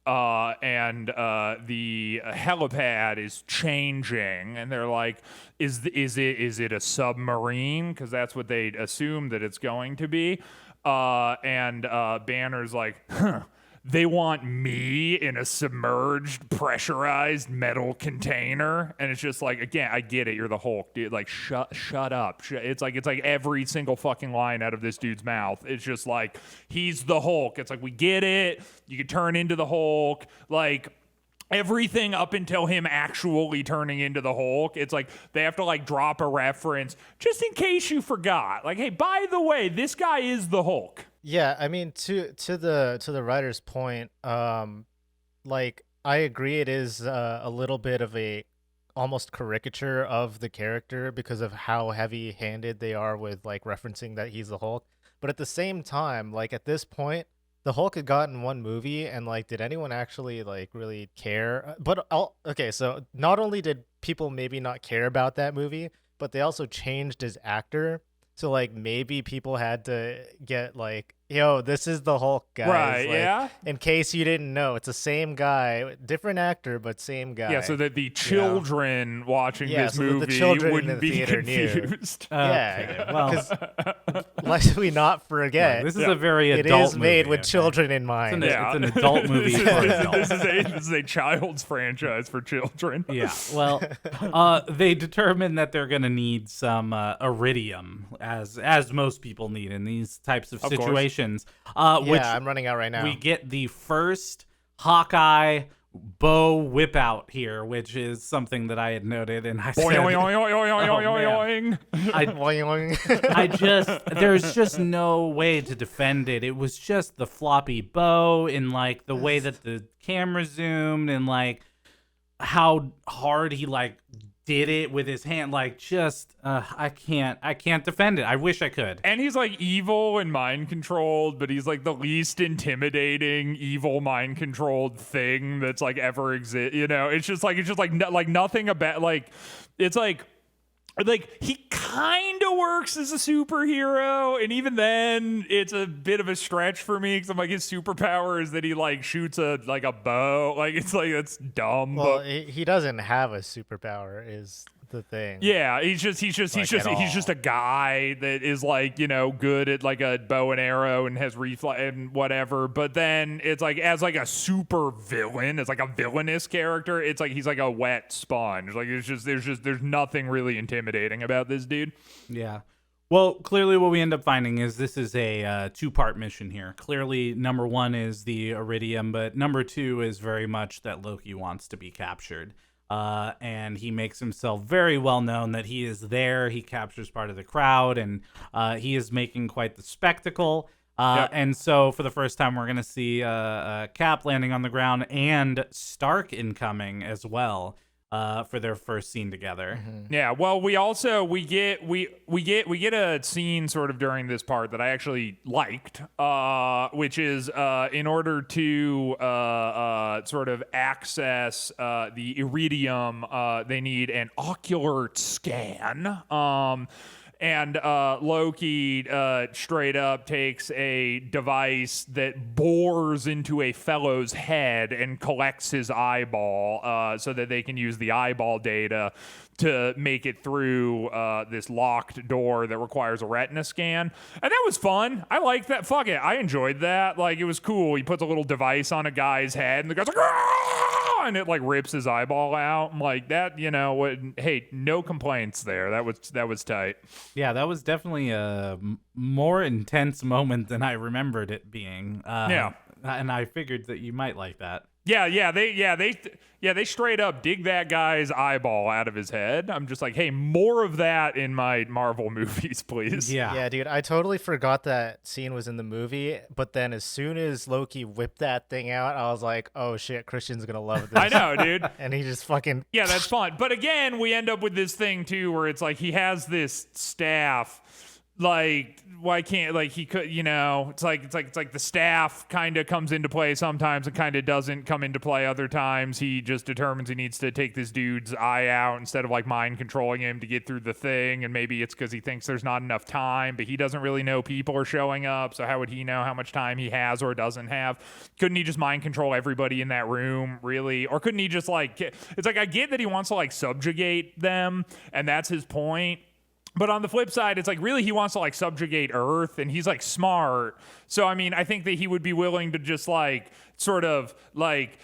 And the helipad is changing, and they're like, "Is it a submarine?" Because that's what they assume that it's going to be. And Banner's like, "Huh. They want me in a submerged, pressurized metal container," and it's just like, again, I get it. You're the Hulk, dude. Like, shut up. It's like every single fucking line out of this dude's mouth. It's just like, he's the Hulk. It's like, we get it. You can turn into the Hulk. Like, everything up until him actually turning into the Hulk, it's like they have to like drop a reference just in case you forgot. Like, hey, by the way, this guy is the Hulk. Yeah, I mean, to the writer's point, like, I agree it is a little bit of a almost caricature of the character because of how heavy-handed they are with like referencing that he's the Hulk. But at the same time, like, at this point, the Hulk had gotten one movie, and like, did anyone actually like really care? But okay, so not only did people maybe not care about that movie, but they also changed his actor. So like, maybe people had to get like, yo, this is the Hulk, guys. Right, like, yeah. In case you didn't know, it's the same guy, different actor, but same guy. Yeah, so that the children watching this movie wouldn't be confused. Well, because lest we not forget, this is a very adult it is made with children in mind. It's an adult movie for adults. This is a child's franchise for children. Yeah, well, they determine that they're going to need some iridium, as most people need in these types of situations. Which I'm running out right now. We get the first Hawkeye bow whip out here, which is something that I had noted, and I said, there's just no way to defend it. It was just the floppy bow, and like the way that the camera zoomed, and like how hard he like did it with his hand, like, just I can't defend it. I wish I could. And he's like evil and mind controlled, but he's like the least intimidating evil mind controlled thing that's like ever exist. You know, it's just like nothing about, like, it's like he kind of works as a superhero, and even then it's a bit of a stretch for me because I'm like, his superpower is that he like shoots a bow. Like, it's like, that's dumb. Well, but he doesn't have a superpower is the thing. Yeah, he's just a guy that is like, you know, good at like a bow and arrow and has reflex and whatever. But then it's like, as like a super villain, it's like a villainous character, it's like he's like a wet sponge. Like, there's nothing really intimidating about this dude. Yeah. Well, clearly what we end up finding is this is a two-part mission here. Clearly, number one is the iridium, but number two is very much that Loki wants to be captured. And he makes himself very well known that he is there. He captures part of the crowd, and he is making quite the spectacle. And so for the first time, we're going to see Cap landing on the ground and Stark incoming as well. For their first scene together. Mm-hmm. Yeah, well, we get a scene sort of during this part that I actually liked, which is in order to sort of access the iridium, they need an ocular scan. And Loki straight up takes a device that bores into a fellow's head and collects his eyeball so that they can use the eyeball data to make it through this locked door that requires a retina scan. And that was fun. I like that. Fuck it. I enjoyed that. Like, it was cool. He puts a little device on a guy's head, and the guy's like, "Aah!" fine. It like rips his eyeball out. I'm like that, hey, no complaints there. That was tight. Yeah, that was definitely a more intense moment than I remembered it being. And I figured that you might like that. They straight up dig that guy's eyeball out of his head. I'm just like, hey, more of that in my Marvel movies, please. Yeah, dude, I totally forgot that scene was in the movie, but then as soon as Loki whipped that thing out, I was like, oh shit, Christian's gonna love this. I know, dude. And he just fucking that's fun. But again, we end up with this thing too where it's like he has this staff. Like, why can't, like, he could, it's like the staff kind of comes into play sometimes and kind of doesn't come into play other times. He just determines he needs to take this dude's eye out instead of like mind controlling him to get through the thing. And maybe it's because he thinks there's not enough time, but he doesn't really know people are showing up. So how would he know how much time he has or doesn't have? Couldn't he just mind control everybody in that room, really? Or couldn't he just like, it's like, I get that he wants to like subjugate them and that's his point. But on the flip side, it's like really he wants to like subjugate Earth and he's like smart. So, I mean, I think that he would be willing to just like sort of like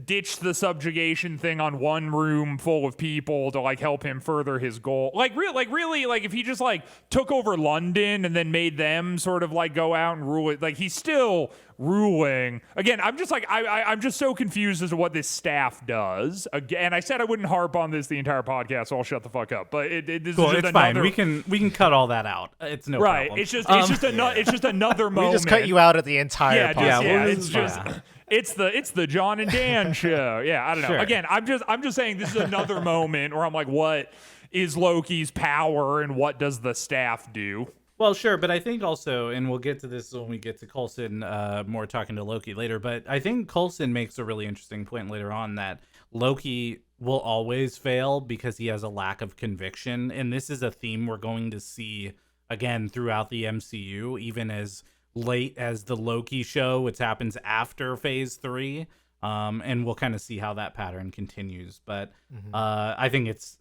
ditch the subjugation thing on one room full of people to like help him further his goal. Like really, like if he just like took over London and then made them sort of like go out and rule it, like he's still ruling. Again, I'm just like I'm just so confused as to what this staff does. Again, I said I wouldn't harp on this the entire podcast, so I'll shut the fuck up. But this cool, is just it's fine. We can cut all that out. It's no right. problem. It's just another moment. We just cut you out at the entire podcast. It's the John and Dan show. Yeah, I don't know. Sure. Again, I'm just saying this is another moment where I'm like, what is Loki's power and what does the staff do? Well, sure, but I think also, and we'll get to this when we get to Coulson, more talking to Loki later, but I think Coulson makes a really interesting point later on that Loki will always fail because he has a lack of conviction, and this is a theme we're going to see again throughout the MCU, even as late as the Loki show, which happens after Phase 3, and we'll kind of see how that pattern continues. But I think it's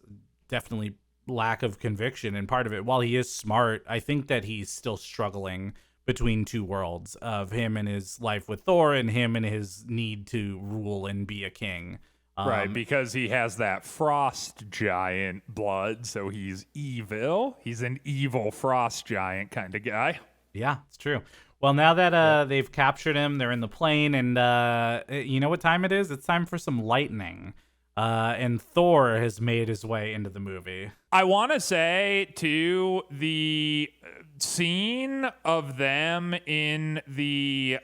definitely lack of conviction, and part of it, while he is smart, I think that he's still struggling between two worlds of him and his life with Thor and him and his need to rule and be a king. Right, because he has that frost giant blood, so he's evil. He's an evil frost giant kind of guy. Yeah, it's true. Well, now that they've captured him, they're in the plane, and you know what time it is? It's time for some lightning. And Thor has made his way into the movie. I want to say, too, the scene of them in the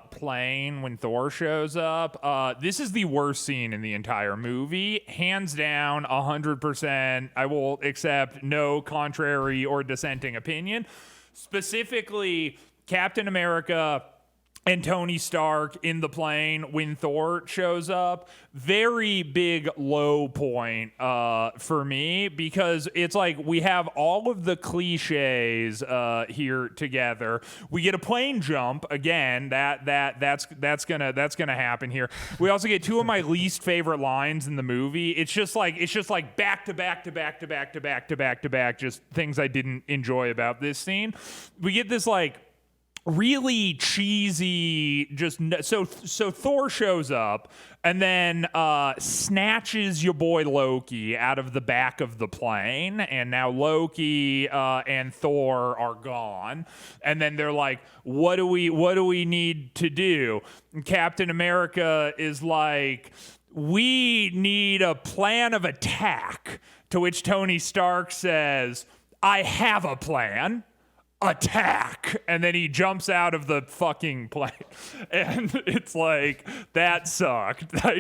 plane when Thor shows up, this is the worst scene in the entire movie. Hands down, 100%. I will accept no contrary or dissenting opinion. Specifically, Captain America and Tony Stark in the plane when Thor shows up. Very big low point for me, because it's like we have all of the cliches here together. We get a plane jump again. That's gonna happen here. We also get two of my least favorite lines in the movie. It's just like back to back, just things I didn't enjoy about this scene. We get this like really cheesy, so Thor shows up and then snatches your boy Loki out of the back of the plane, and now Loki and Thor are gone, and then they're like, what do we need to do? And Captain America is like, we need a plan of attack, to which Tony Stark says, I have a plan. Attack, and then he jumps out of the fucking plane, and it's like, that sucked. I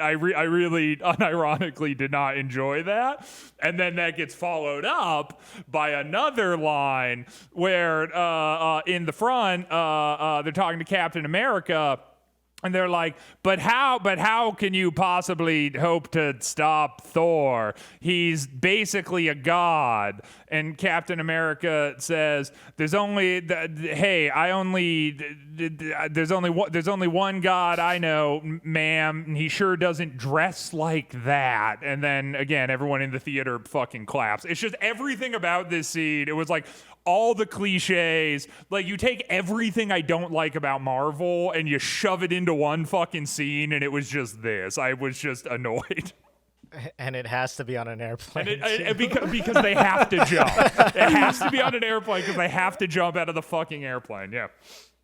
really unironically did not enjoy that. And then that gets followed up by another line where in the front they're talking to Captain America. And they're like, but how can you possibly hope to stop Thor? He's basically a god. and Captain America says, "There's only one God I know, ma'am, and he sure doesn't dress like that." And then again, everyone in the theater fucking claps. It's just everything about this scene. It was like all the cliches. Like, you take everything I don't like about Marvel and you shove it into one fucking scene, and it was just this. I was just annoyed. And it has to be on an airplane. Because they have to jump. It has to be on an airplane because they have to jump out of the fucking airplane. Yeah.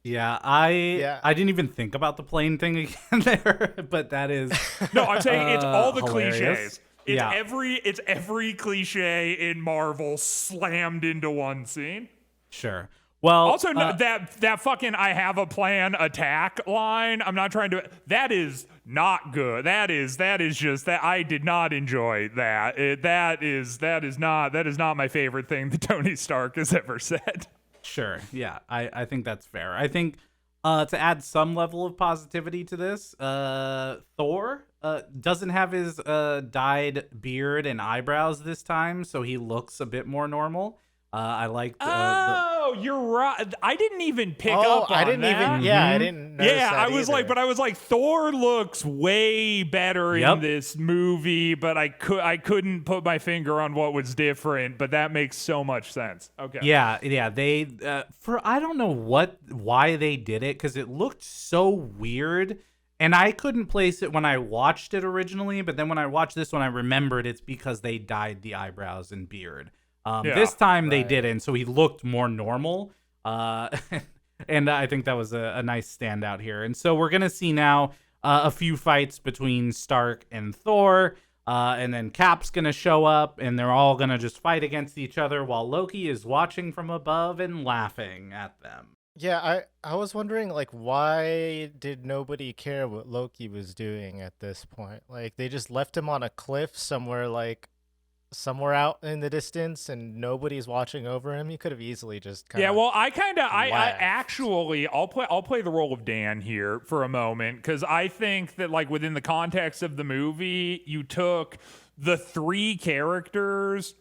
Yeah, I didn't even think about the plane thing again there, but that is no. I'm saying it's all the hilarious. cliches. It's every cliche in Marvel slammed into one scene. Sure. Well, also that fucking "I have a plan" attack line. I'm not trying to. That is not good. That is just that I did not enjoy that. That is not my favorite thing that Tony Stark has ever said. Sure. Yeah, I think that's fair. I think to add some level of positivity to this, Thor doesn't have his dyed beard and eyebrows this time, so he looks a bit more normal. I liked. You're right. I didn't even pick up on I didn't that. even. Yeah, I didn't. Yeah, I was like, Thor looks way better in this movie, but I couldn't put my finger on what was different. But that makes so much sense. Okay. Yeah. They I don't know why they did it, because it looked so weird. And I couldn't place it when I watched it originally, but then when I watched this one, I remembered it's because they dyed the eyebrows and beard. This time they didn't, so he looked more normal. And I think that was a nice standout here. And so we're going to see now a few fights between Stark and Thor, and then Cap's going to show up, and they're all going to just fight against each other while Loki is watching from above and laughing at them. Yeah, I was wondering, like, why did nobody care what Loki was doing at this point? Like, they just left him on a cliff somewhere out in the distance, and nobody's watching over him. He could have easily just kind of. Yeah, well, I actually, I'll play the role of Dan here for a moment, because I think that, like, within the context of the movie, you took the three characters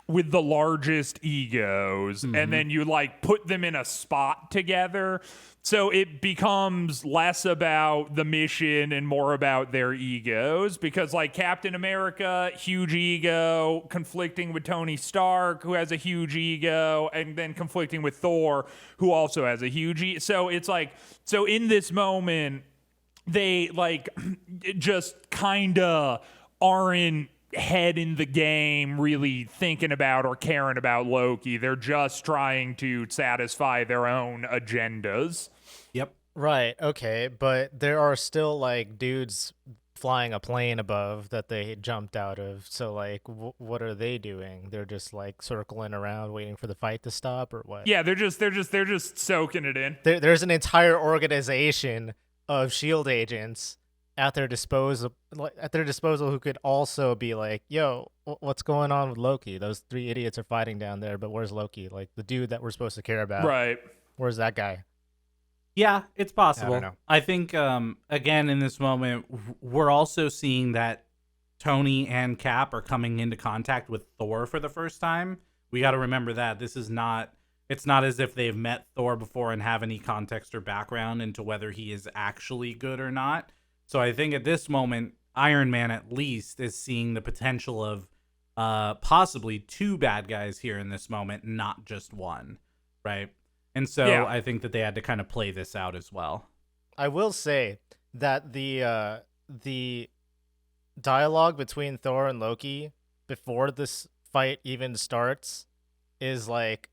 with the largest egos, and then you like put them in a spot together, so it becomes less about the mission and more about their egos, because like Captain America, huge ego, conflicting with Tony Stark, who has a huge ego, and then conflicting with Thor, who also has a huge ego. So it's like, so in this moment, they like just kind of aren't head in the game really thinking about or caring about Loki. They're just trying to satisfy their own agendas. Yep. Right. Okay. But there are still like dudes flying a plane above that they jumped out of. So like, what are they doing? They're just like circling around waiting for the fight to stop, or what? Yeah, they're just soaking it in. There's an entire organization of SHIELD agents at their disposal who could also be like, yo, what's going on with Loki? Those three idiots are fighting down there, but where's Loki? Like, the dude that we're supposed to care about. Right. Where's that guy? Yeah, it's possible. I don't know. I think, again, in this moment, we're also seeing that Tony and Cap are coming into contact with Thor for the first time. We got to remember that it's not as if they've met Thor before and have any context or background into whether he is actually good or not. So I think at this moment, Iron Man at least is seeing the potential of possibly two bad guys here in this moment, not just one, right? And so I think that they had to kind of play this out as well. I will say that the dialogue between Thor and Loki before this fight even starts is like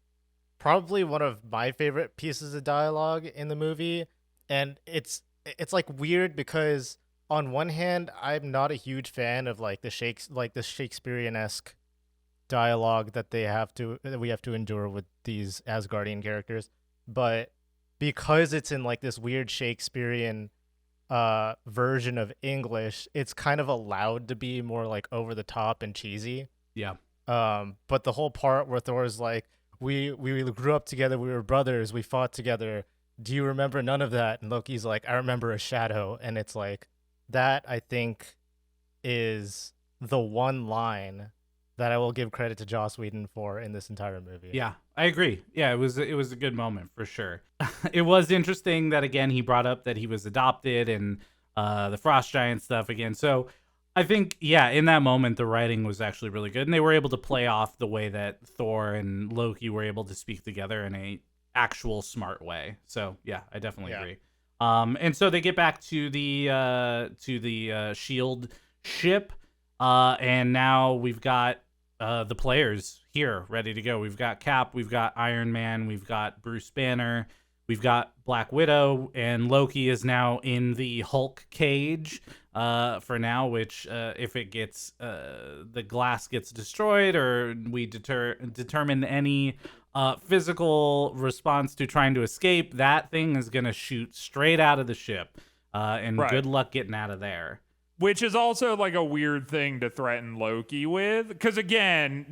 probably one of my favorite pieces of dialogue in the movie, and it's like weird because on one hand I'm not a huge fan of like the Shakespearean-esque dialogue that we have to endure with these Asgardian characters, but because it's in like this weird Shakespearean version of English, it's kind of allowed to be more like over the top and cheesy. Yeah. But the whole part where Thor's like, we grew up together, we were brothers, we fought together, do you remember none of that? And Loki's like, I remember a shadow. And it's like, that I think is the one line that I will give credit to Joss Whedon for in this entire movie. Yeah, I agree. Yeah, it was a good moment for sure. It was interesting that again he brought up that he was adopted and the Frost Giant stuff again. So I think in that moment the writing was actually really good, and they were able to play off the way that Thor and Loki were able to speak together in a actual smart way. So yeah, I definitely agree. And so they get back to the Shield ship. And now we've got the players here ready to go. We've got Cap, we've got Iron Man, we've got Bruce Banner, we've got Black Widow, and Loki is now in the Hulk cage for now, which if it gets the glass gets destroyed or we determine any physical response to trying to escape, that thing is going to shoot straight out of the ship. And good luck getting out of there. Which is also like a weird thing to threaten Loki with, because again,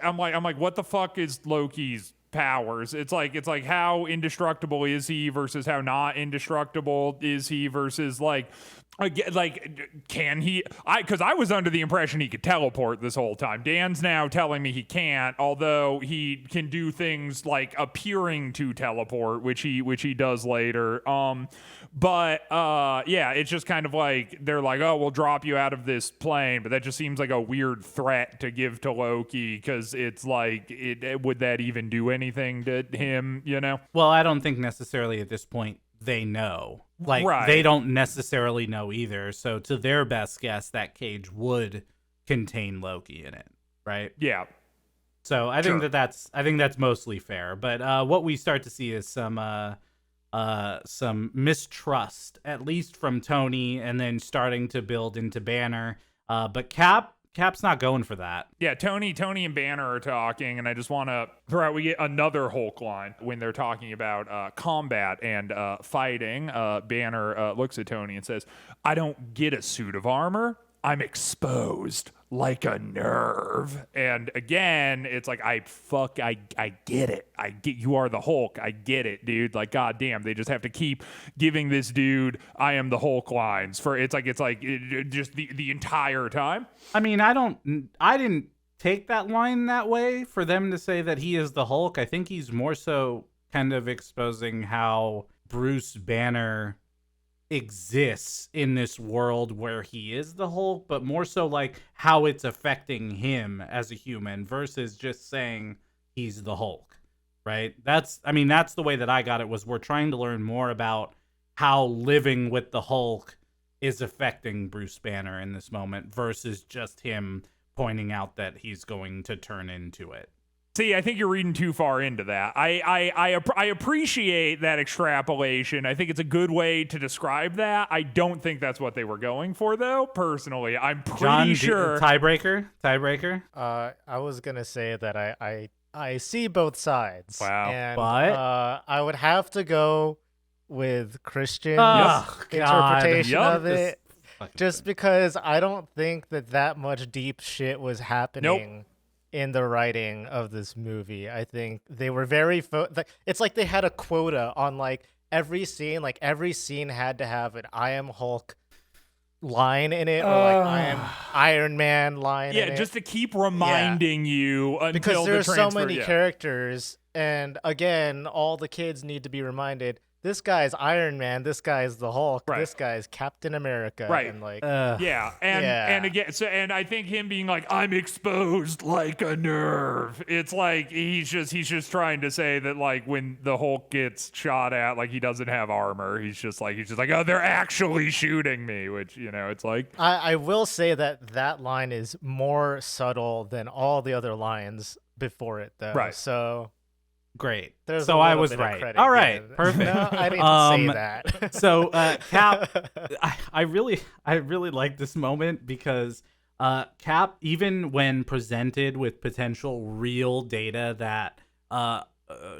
I'm like, what the fuck is Loki's powers? It's like how indestructible is he versus how not indestructible is he versus can he? Because I was under the impression he could teleport this whole time. Dan's now telling me he can't, although he can do things like appearing to teleport, which he does later. It's just kind of like they're like, oh, we'll drop you out of this plane, but that just seems like a weird threat to give to Loki, because it's like, would that even do anything to him? You know? Well, I don't think necessarily at this point they know. They don't necessarily know either. So to their best guess, that cage would contain Loki in it, right? Yeah. So I think that's mostly fair. But what we start to see is some mistrust, at least from Tony, and then starting to build into Banner. But Cap's not going for that. Yeah, Tony and Banner are talking, and I just want to throw out, we get another Hulk line when they're talking about combat and fighting. Banner looks at Tony and says, I don't get a suit of armor. I'm exposed like a nerve. And again, it's like, I get it. You are the Hulk. I get it, dude. Like, goddamn, they just have to keep giving this dude I am the Hulk lines for just the entire time. I mean, I didn't take that line that way for them to say that he is the Hulk. I think he's more so kind of exposing how Bruce Banner exists in this world where he is the Hulk, but more so like how it's affecting him as a human versus just saying he's the Hulk, right? That's the way that I got it, was we're trying to learn more about how living with the Hulk is affecting Bruce Banner in this moment versus just him pointing out that he's going to turn into it. See, I think you're reading too far into that. I appreciate that extrapolation. I think it's a good way to describe that. I don't think that's what they were going for, though. Personally, I'm pretty sure. Tiebreaker. I was gonna say that I see both sides. Wow. And, but I would have to go with Christian's God. interpretation of it, just because I don't think that much deep shit was happening. In the writing of this movie. I think they were very it's like they had a quota on every scene. Like every scene had to have an I am Hulk line in it, or I am Iron Man line in it. Yeah, just to keep reminding you until because there's the transfer, so many characters, and again, all the kids need to be reminded, this guy's Iron Man, this guy's the Hulk, this guy's Captain America, right? And and again, and I think him being like, I'm exposed like a nerve. It's like he's just trying to say that like when the Hulk gets shot at, like he doesn't have armor. He's just like, oh, they're actually shooting me, which it's like. I will say that line is more subtle than all the other lines before it, though. Right. So. Great. So I was right. All right. Given. Perfect. No, I didn't say that. So Cap, I really like this moment because Cap, even when presented with potential real data that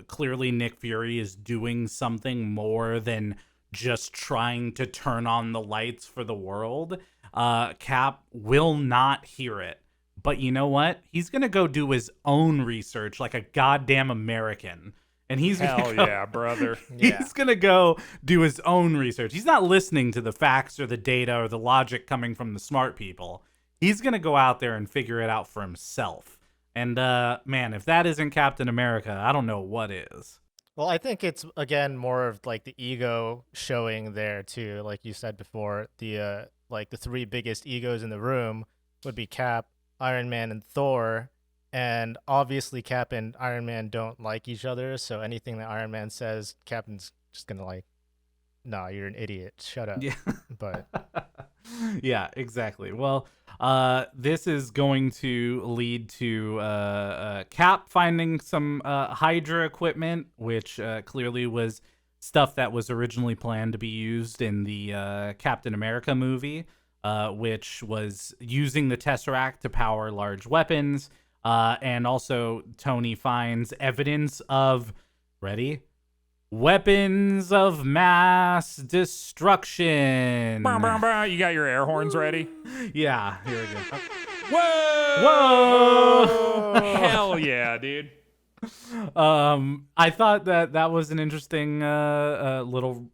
clearly Nick Fury is doing something more than just trying to turn on the lights for the world, Cap will not hear it. But you know what? He's going to go do his own research like a goddamn American. And he's yeah, brother. He's going to go do his own research. He's not listening to the facts or the data or the logic coming from the smart people. He's going to go out there and figure it out for himself. And, man, if that isn't Captain America, I don't know what is. Well, I think it's, again, more of, like, the ego showing there, too. Like you said before, the three biggest egos in the room would be Cap, Iron Man, and Thor. And obviously Cap and Iron Man don't like each other, so anything that Iron Man says, Captain's just going to, like, nah, you're an idiot. Shut up. Yeah. But yeah, exactly. Well, this is going to lead to Cap finding some Hydra equipment, which clearly was stuff that was originally planned to be used in the Captain America movie, which was using the Tesseract to power large weapons. And also Tony finds evidence of, ready? Weapons of mass destruction. Bow, bow, bow. You got your air horns ready? Yeah, here we go. Whoa! Hell yeah, dude. I thought that was an interesting little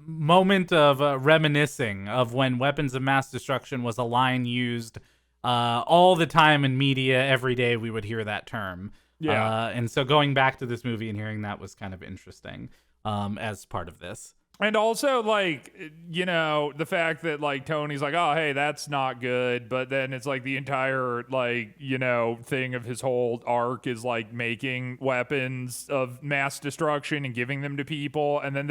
moment of reminiscing of when weapons of mass destruction was a line used all the time in media. Every day we would hear that term. Yeah. And so going back to this movie and hearing that was kind of interesting as part of this. And also, like, you know, the fact that, like, Tony's like, oh, hey, that's not good. But then it's like the entire, like, you know, thing of his whole arc is, like, making weapons of mass destruction and giving them to people. And then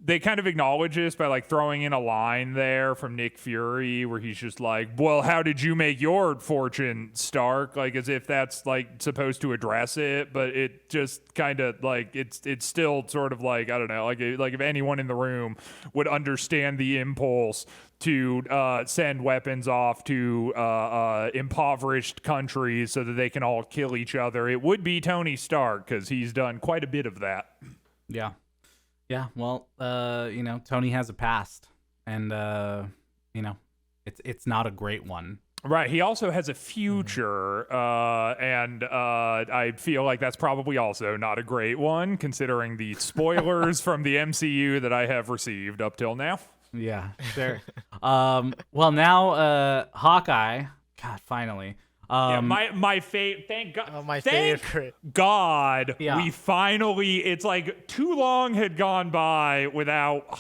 they kind of acknowledge this by, like, throwing in a line there from Nick Fury where he's just like, well, how did you make your fortune, Stark? Like, as if that's, like, supposed to address it. But it just kind of, like, it's still sort of like, I don't know, like if anyone in the room would understand the impulse to send weapons off to impoverished countries so that they can all kill each other, it would be Tony Stark, because he's done quite a bit of that. Yeah. Yeah, well, you know, Tony has a past, and you know, it's not a great one. Right. He also has a future, and I feel like that's probably also not a great one, considering the spoilers from the MCU that I have received up till now. Yeah, sure. Well, now Hawkeye. God, finally. Yeah, my favorite. Thank God. Oh, my thank favorite. God, Yeah. we finally. It's like too long had gone by without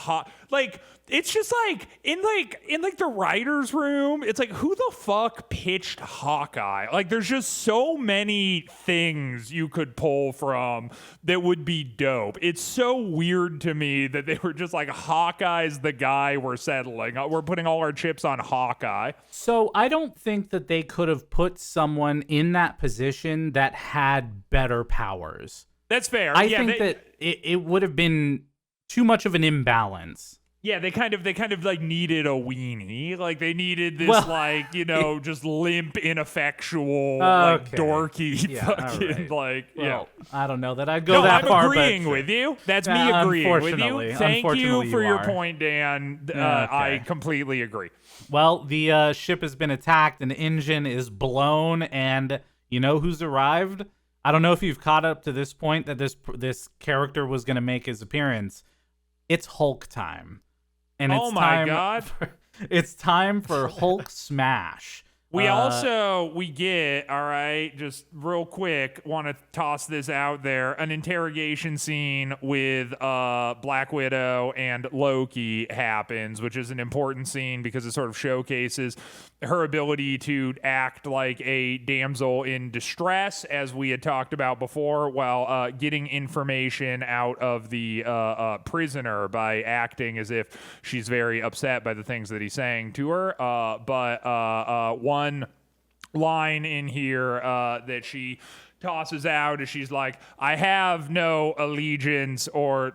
like. It's just like in the writer's room, it's like, who the fuck pitched Hawkeye? Like, there's just so many things you could pull from that would be dope. It's so weird to me that they were just like, Hawkeye's the guy we're settling. We're putting all our chips on Hawkeye. So I don't think that they could have put someone in that position that had better powers. That's fair. I think that it would have been too much of an imbalance. Yeah, they kind of like needed a weenie. Like, they needed this, like, you know, just limp, ineffectual, like, dorky fucking, like, well, yeah. I don't know that I'd go that far. I'm agreeing with you. That's me agreeing with you. Thank you for your point, Dan. Okay. I completely agree. Well, the ship has been attacked, an engine is blown, and you know who's arrived? I don't know if you've caught up to this point that this character was going to make his appearance. It's Hulk time. And oh my God. It's time for Hulk smash. We get, all right, just real quick, want to toss this out there, an interrogation scene with Black Widow and Loki happens, which is an important scene because it sort of showcases her ability to act like a damsel in distress, as we had talked about before, while getting information out of the prisoner by acting as if she's very upset by the things that he's saying to her. But one line in here that she tosses out is she's like, I have no allegiance or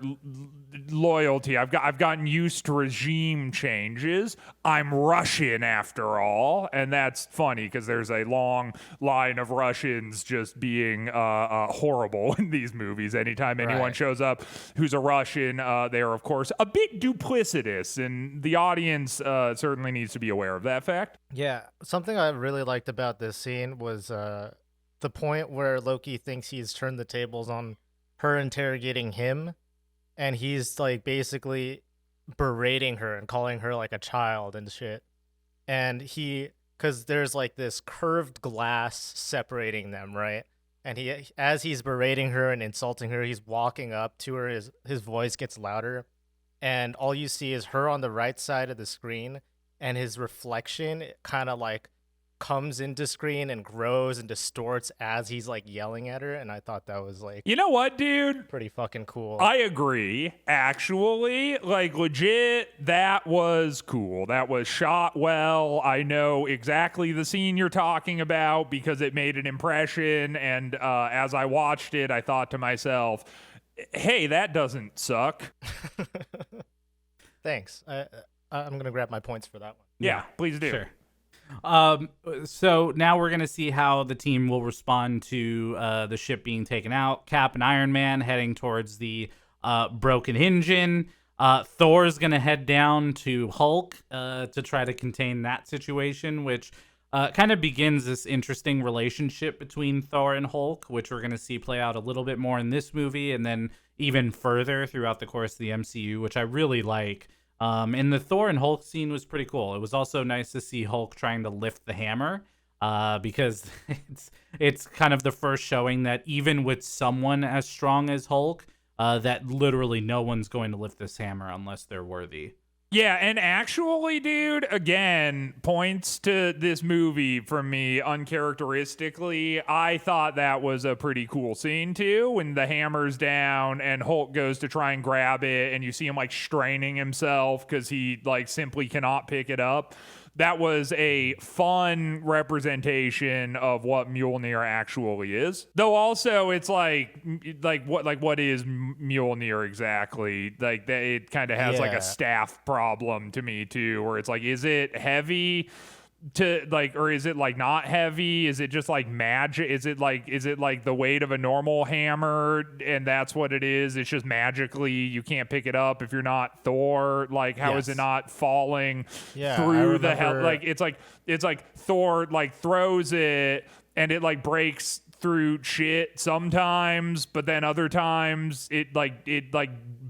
loyalty. I've gotten used to regime changes. I'm Russian after all. And that's funny because there's a long line of Russians just being horrible in these movies. Anytime anyone shows up who's a Russian, they are, of course, a bit duplicitous, and the audience certainly needs to be aware of that fact. Yeah, something I really liked about this scene was the point where Loki thinks he's turned the tables on her interrogating him, and he's like basically berating her and calling her like a child and shit. And he because there's like this curved glass separating them, right? And as he's berating her and insulting her, he's walking up to her. His voice gets louder, and all you see is her on the right side of the screen, and his reflection kind of like comes into screen and grows and distorts as he's like yelling at her. And I thought that was like, you know what, dude? Pretty fucking cool. I agree. Actually, like legit, that was cool. That was shot well. I know exactly the scene you're talking about because it made an impression. And as I watched it, I thought to myself, hey, that doesn't suck. Thanks. I'm going to grab my points for that one. Yeah, please do. Sure. So now we're gonna see how the team will respond to the ship being taken out. Cap and Iron Man heading towards the broken engine. Thor's gonna head down to Hulk to try to contain that situation, which kind of begins this interesting relationship between Thor and Hulk, which we're gonna see play out a little bit more in this movie, and then even further throughout the course of the MCU, which I really like. And the Thor and Hulk scene was pretty cool. It was also nice to see Hulk trying to lift the hammer, because it's kind of the first showing that even with someone as strong as Hulk, that literally no one's going to lift this hammer unless they're worthy. Yeah, and actually, dude, again, points to this movie from me uncharacteristically. I thought that was a pretty cool scene, too, when the hammer's down and Hulk goes to try and grab it, and you see him, like, straining himself because he, like, simply cannot pick it up. That was a fun representation of what Mjolnir actually is. Though also it's like what is Mjolnir exactly? Like it kind of has like a staff problem to me too, where it's like, is it heavy to like, or is it like not heavy? Is it just like magic? Is it like the weight of a normal hammer and that's what it is? It's just magically you can't pick it up if you're not Thor. Like how is it not falling through the hell? Like it's like Thor like throws it and it like breaks through shit sometimes, but then other times it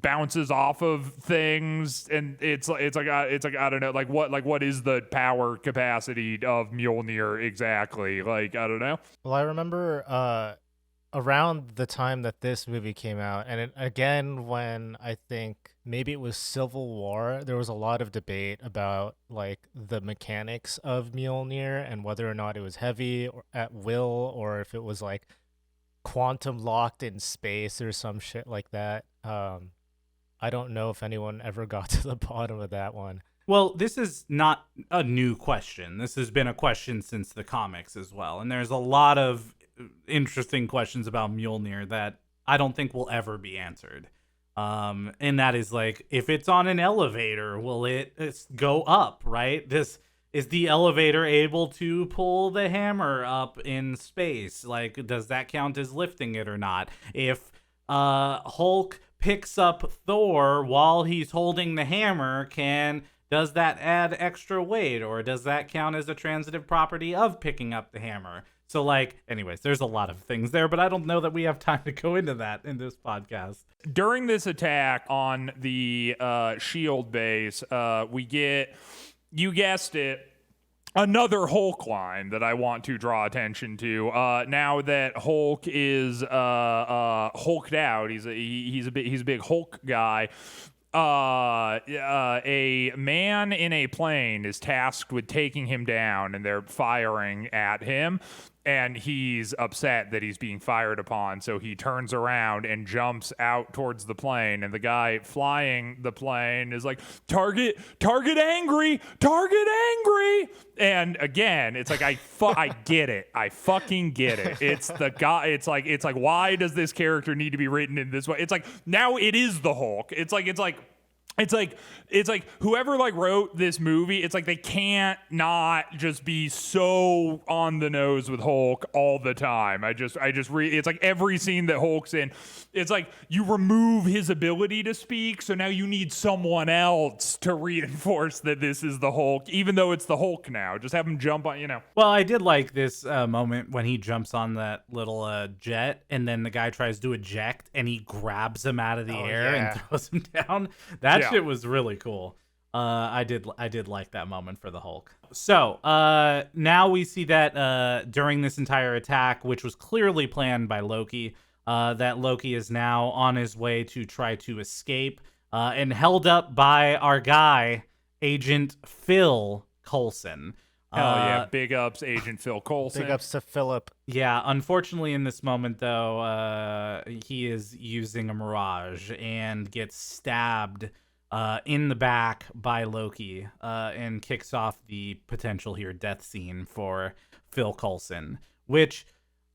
bounces off of things, and it's like I don't know, like what is the power capacity of Mjolnir exactly? Like I don't know. Well, I remember around the time that this movie came out, and again when I think maybe it was Civil War, there was a lot of debate about like the mechanics of Mjolnir and whether or not it was heavy or at will, or if it was like quantum locked in space or some shit like that. I don't know if anyone ever got to the bottom of that one. Well, this is not a new question. This has been a question since the comics as well. And there's a lot of interesting questions about Mjolnir that I don't think will ever be answered. And that is like, if it's on an elevator, will it go up, right? Is the elevator able to pull the hammer up in space? Like, does that count as lifting it or not? If Hulk picks up Thor while he's holding the hammer, does that add extra weight, or does that count as a transitive property of picking up the hammer? So like, anyways, there's a lot of things there, but I don't know that we have time to go into that in this podcast. During this attack on the shield base, we get, you guessed it, another Hulk line that I want to draw attention to. Now that Hulk is hulked out, he's a big Hulk guy. A man in a plane is tasked with taking him down, and they're firing at him. And he's upset that he's being fired upon, so he turns around and jumps out towards the plane. And the guy flying the plane is like, "Target angry, target angry." And again, it's like I get it, I fucking get it. It's the guy. It's like why does this character need to be written in this way? It's like now it is the Hulk. It's like whoever like wrote this movie, it's like they can't not just be so on the nose with Hulk all the time. It's like every scene that Hulk's in, it's like you remove his ability to speak, so now you need someone else to reinforce that this is the Hulk, even though it's the Hulk now. Just have him jump on, Well, I did like this moment when he jumps on that little jet, and then the guy tries to eject, and he grabs him out of the air and throws him down. That shit was really cool. I did like that moment for the Hulk. So now we see that during this entire attack, which was clearly planned by Loki, that Loki is now on his way to try to escape and held up by our guy, Agent Phil Coulson. Hell yeah, big ups, Agent Phil Coulson. Big ups to Philip. Yeah, unfortunately in this moment, though, he is using a mirage and gets stabbed in the back by Loki and kicks off the potential here death scene for Phil Coulson, which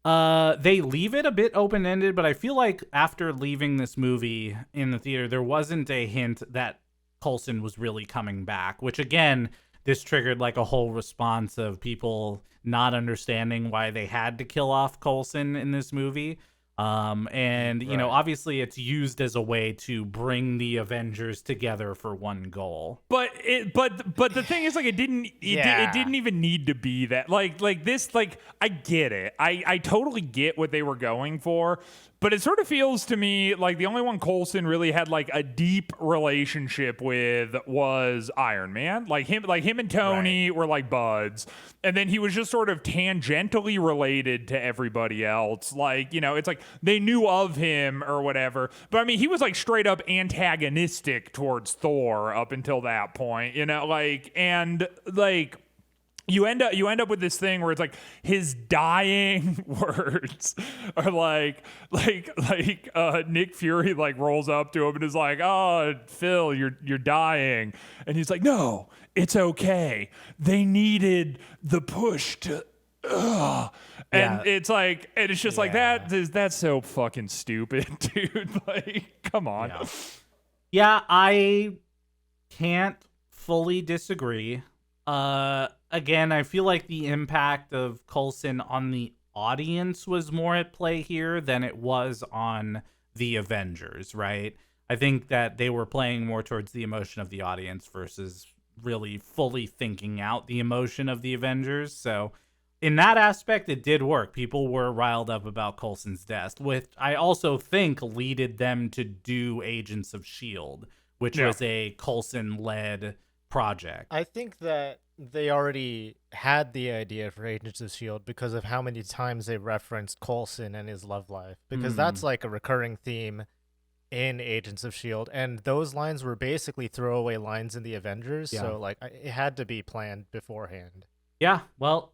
they leave it a bit open-ended, but I feel like after leaving this movie in the theater, there wasn't a hint that Coulson was really coming back, which again, this triggered like a whole response of people not understanding why they had to kill off Coulson in this movie. And you know, obviously it's used as a way to bring the Avengers together for one goal. But the thing is, like, it didn't even need to be that. Like this, like, I get it. I totally get what they were going for. But it sort of feels to me like the only one Coulson really had like a deep relationship with was Iron Man. Like him and Tony were like buds. And then he was just sort of tangentially related to everybody else. Like, you know, it's like they knew of him or whatever. But I mean, he was like straight up antagonistic towards Thor up until that point, you know, like, and like, You end up with this thing where it's like his dying words are like Nick Fury like rolls up to him and is like, "Oh, Phil, you're dying," and he's like, "No, it's okay. They needed the push to." And it's like, and it's just like that's so fucking stupid, dude. Like, come on. Yeah, I can't fully disagree. Again, I feel like the impact of Coulson on the audience was more at play here than it was on the Avengers, right? I think that they were playing more towards the emotion of the audience versus really fully thinking out the emotion of the Avengers. So in that aspect, it did work. People were riled up about Coulson's death, which I also think leaded them to do Agents of S.H.I.E.L.D., which was a Coulson-led project. I think that they already had the idea for Agents of S.H.I.E.L.D. because of how many times they referenced Coulson and his love life. Because that's like a recurring theme in Agents of S.H.I.E.L.D. And those lines were basically throwaway lines in the Avengers. Yeah. So like it had to be planned beforehand. Yeah, well,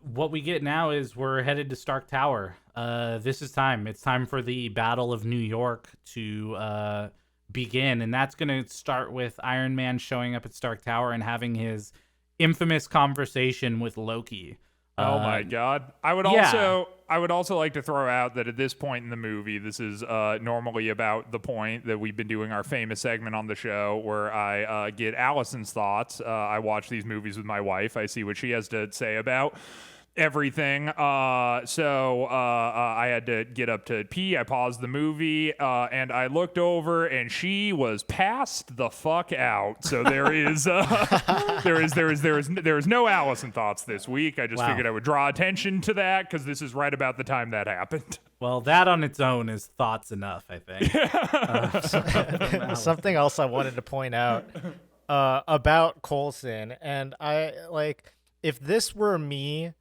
what we get now is we're headed to Stark Tower. This is time. It's time for the Battle of New York to begin, and that's going to start with Iron Man showing up at Stark Tower and having his infamous conversation with Loki. Oh my God. I would also like to throw out that at this point in the movie, this is normally about the point that we've been doing our famous segment on the show where I get Allison's thoughts. I watch these movies with my wife. I see what she has to say about everything. So I had to get up to pee. I paused the movie and I looked over and she was passed the fuck out. So there is no Allison thoughts this week. I just figured I would draw attention to that because this is right about the time that happened. Well, that on its own is thoughts enough, I think. Something else I wanted to point out about Coulson, and I like if this were me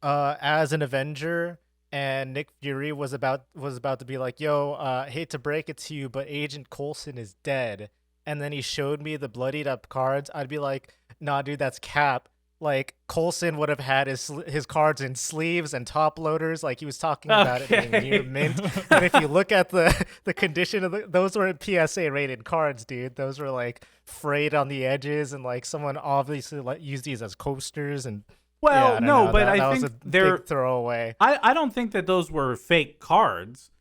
as an Avenger and Nick Fury was about to be like, yo, hate to break it to you, but Agent Coulson is dead. And then he showed me the bloodied up cards. I'd be like, nah, dude, that's cap. Like, Coulson would have had his cards in sleeves and top loaders. Like, he was talking about it being near mint. And if you look at the condition of those were PSA rated cards, dude. Those were like frayed on the edges, and like someone obviously used these as coasters and. Well, yeah, no, but that I was think a they're big throwaway. I don't think that those were fake cards.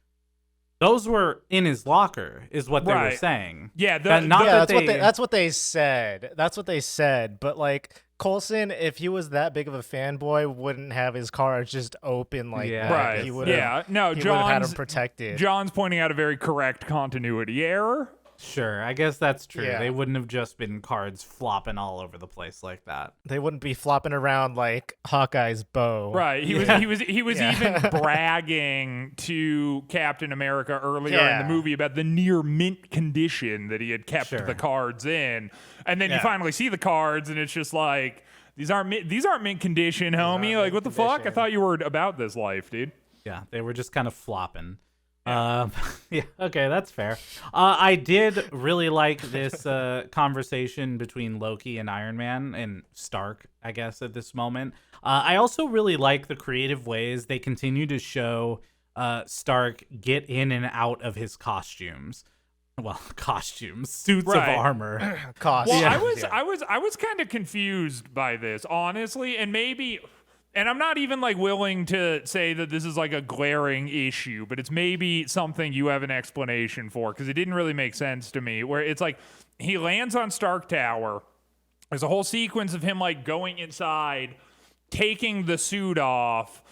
Those were in his locker, is what they were saying. Yeah, that's what they said. That's what they said. But like Coulson, if he was that big of a fanboy, wouldn't have his cards just open like that. Right. He would have John's had him protected. John's pointing out a very correct continuity error. Sure, I guess that's true. Yeah. They wouldn't have just been cards flopping all over the place like that. They wouldn't be flopping around like Hawkeye's bow. Right. He was even bragging to Captain America earlier in the movie about the near mint condition that he had kept the cards in. And then you finally see the cards and it's just like, these aren't mint condition, homie. Like, what the fuck? I thought you were about this life, dude. Yeah, they were just kind of flopping. Yeah, okay, that's fair. I did really like this conversation between Loki and Iron Man and Stark, I guess, at this moment. I also really like the creative ways they continue to show Stark get in and out of his costumes. Well, suits of armor. Well, I was kind of confused by this, honestly, and maybe. And I'm not even like willing to say that this is like a glaring issue, but it's maybe something you have an explanation for because it didn't really make sense to me. Where it's like he lands on Stark Tower. There's a whole sequence of him like going inside, taking the suit off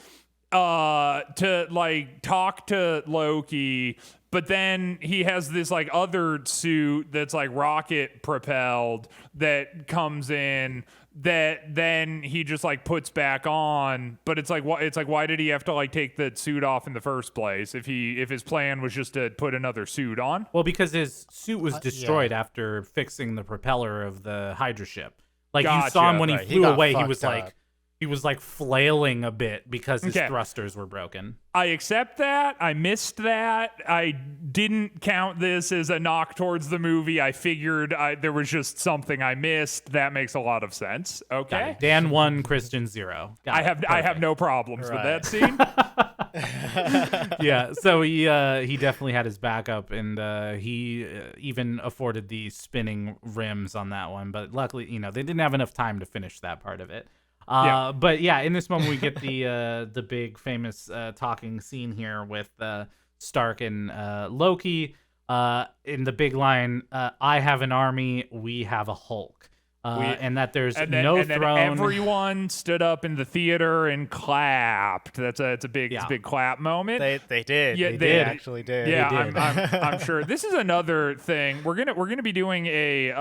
to like talk to Loki. But then he has this like other suit that's like rocket propelled that comes in that then he just like puts back on. But it's like why did he have to like take the suit off in the first place if his plan was just to put another suit on? Well, because his suit was destroyed after fixing the propeller of the Hydra ship. Like you saw him when he flew away, he was like flailing a bit because his thrusters were broken. I accept that. I missed that. I didn't count this as a knock towards the movie. I figured there was just something I missed. That makes a lot of sense. Okay. Dan 1, Christian 0. I have no problems with that scene. Yeah, so he definitely had his backup, and he even afforded the spinning rims on that one. But luckily, they didn't have enough time to finish that part of it. But yeah, in this moment we get the big famous talking scene here with Stark and Loki in the big line, I have an army, we have a Hulk. And that there's no throne. Then everyone stood up in the theater and clapped. It's a big clap moment. They did. Yeah, they actually did. Yeah, they did. I'm sure. This is another thing. We're gonna be doing a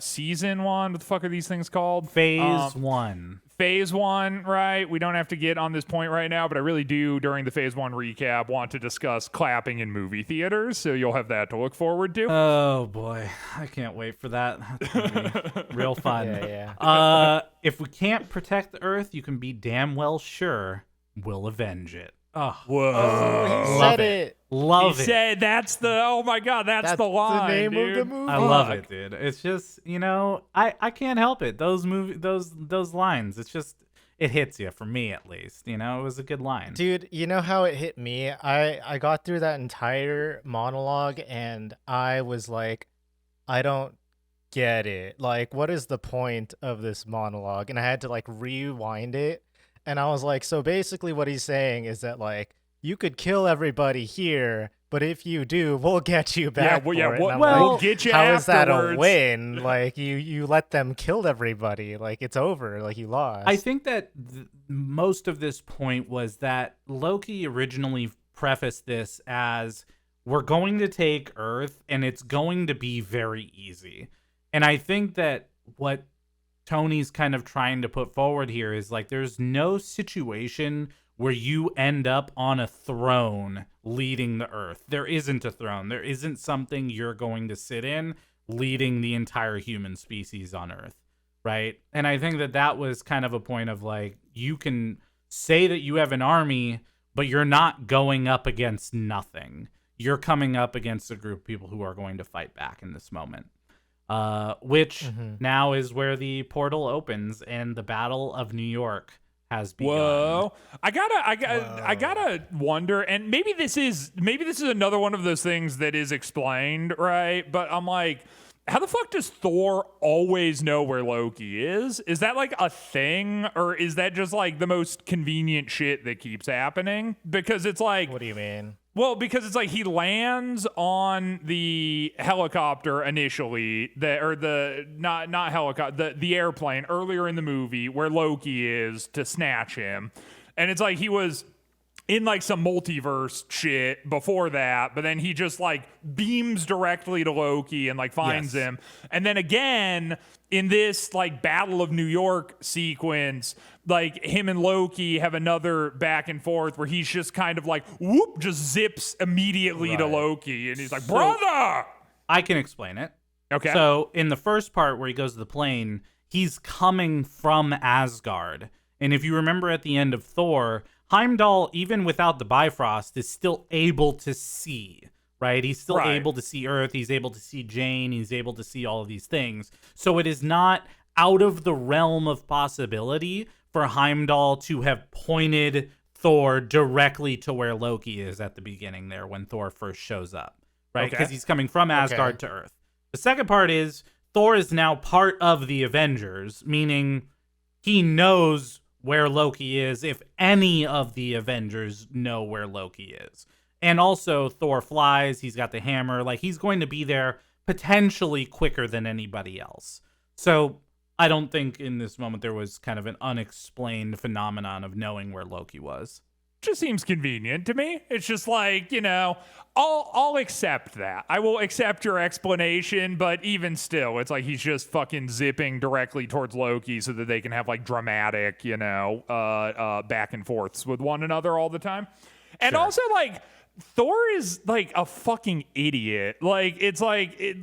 season 1. What the fuck are these things called? Phase 1. Phase 1, right? We don't have to get on this point right now, but I really do, during the Phase 1 recap, want to discuss clapping in movie theaters, so you'll have that to look forward to. Oh, boy. I can't wait for that. That's gonna be real fun. Yeah. If we can't protect the Earth, you can be damn well sure we'll avenge it. Oh, whoa. He said it. Love it. He said that's the, oh my God, that's the line, the name dude. of the movie. I love it, dude. It's just, I can't help it. Those lines, it's just, it hits you, for me at least. It was a good line. Dude, you know how it hit me? I got through that entire monologue and I was like, I don't get it. Like, what is the point of this monologue? And I had to like rewind it. And I was like, so basically what he's saying is that, like, you could kill everybody here, but if you do, we'll get you back for it. We'll get you how afterwards. Is that a win? Like, you let them kill everybody. Like, it's over. Like, you lost. I think that most of this point was that Loki originally prefaced this as, we're going to take Earth, and it's going to be very easy. And I think that what Tony's kind of trying to put forward here is like, there's no situation where you end up on a throne leading the Earth. There isn't a throne. There isn't something you're going to sit in leading the entire human species on Earth, right? And I think that was kind of a point of like, you can say that you have an army, but you're not going up against nothing. You're coming up against a group of people who are going to fight back in this moment. Which now is where the portal opens and the Battle of New York has begun. Whoa! I gotta wonder, and maybe this is another one of those things that is explained, right? But I'm like, how the fuck does Thor always know where Loki is? Is that like a thing, or is that just like the most convenient shit that keeps happening? Because it's like, what do you mean? Well, because it's like he lands on the helicopter initially, not helicopter, the airplane earlier in the movie where Loki is to snatch him. And it's like he was in like some multiverse shit before that, but then he just like beams directly to Loki and like finds him. And then again in this like Battle of New York sequence, like him and Loki have another back and forth where he's just kind of like whoop, just zips immediately to Loki, and he's like, brother. I can explain it. Okay. So in the first part where he goes to the plane, he's coming from Asgard. And if you remember at the end of Thor, Heimdall, even without the Bifrost, is still able to see, right? He's still able to see Earth. He's able to see Jane. He's able to see all of these things. So it is not out of the realm of possibility for Heimdall to have pointed Thor directly to where Loki is at the beginning there when Thor first shows up, right? Because he's coming from Asgard to Earth. The second part is Thor is now part of the Avengers, meaning he knows where Loki is if any of the Avengers know where Loki is. And also Thor flies, he's got the hammer, like he's going to be there potentially quicker than anybody else. So I don't think in this moment there was kind of an unexplained phenomenon of knowing where Loki was. Just seems convenient to me. It's just like, you know, I'll accept that. I will accept your explanation, but even still, it's like he's just fucking zipping directly towards Loki so that they can have like dramatic, you know, back and forths with one another all the time. And also like Thor is like a fucking idiot. Like it's like and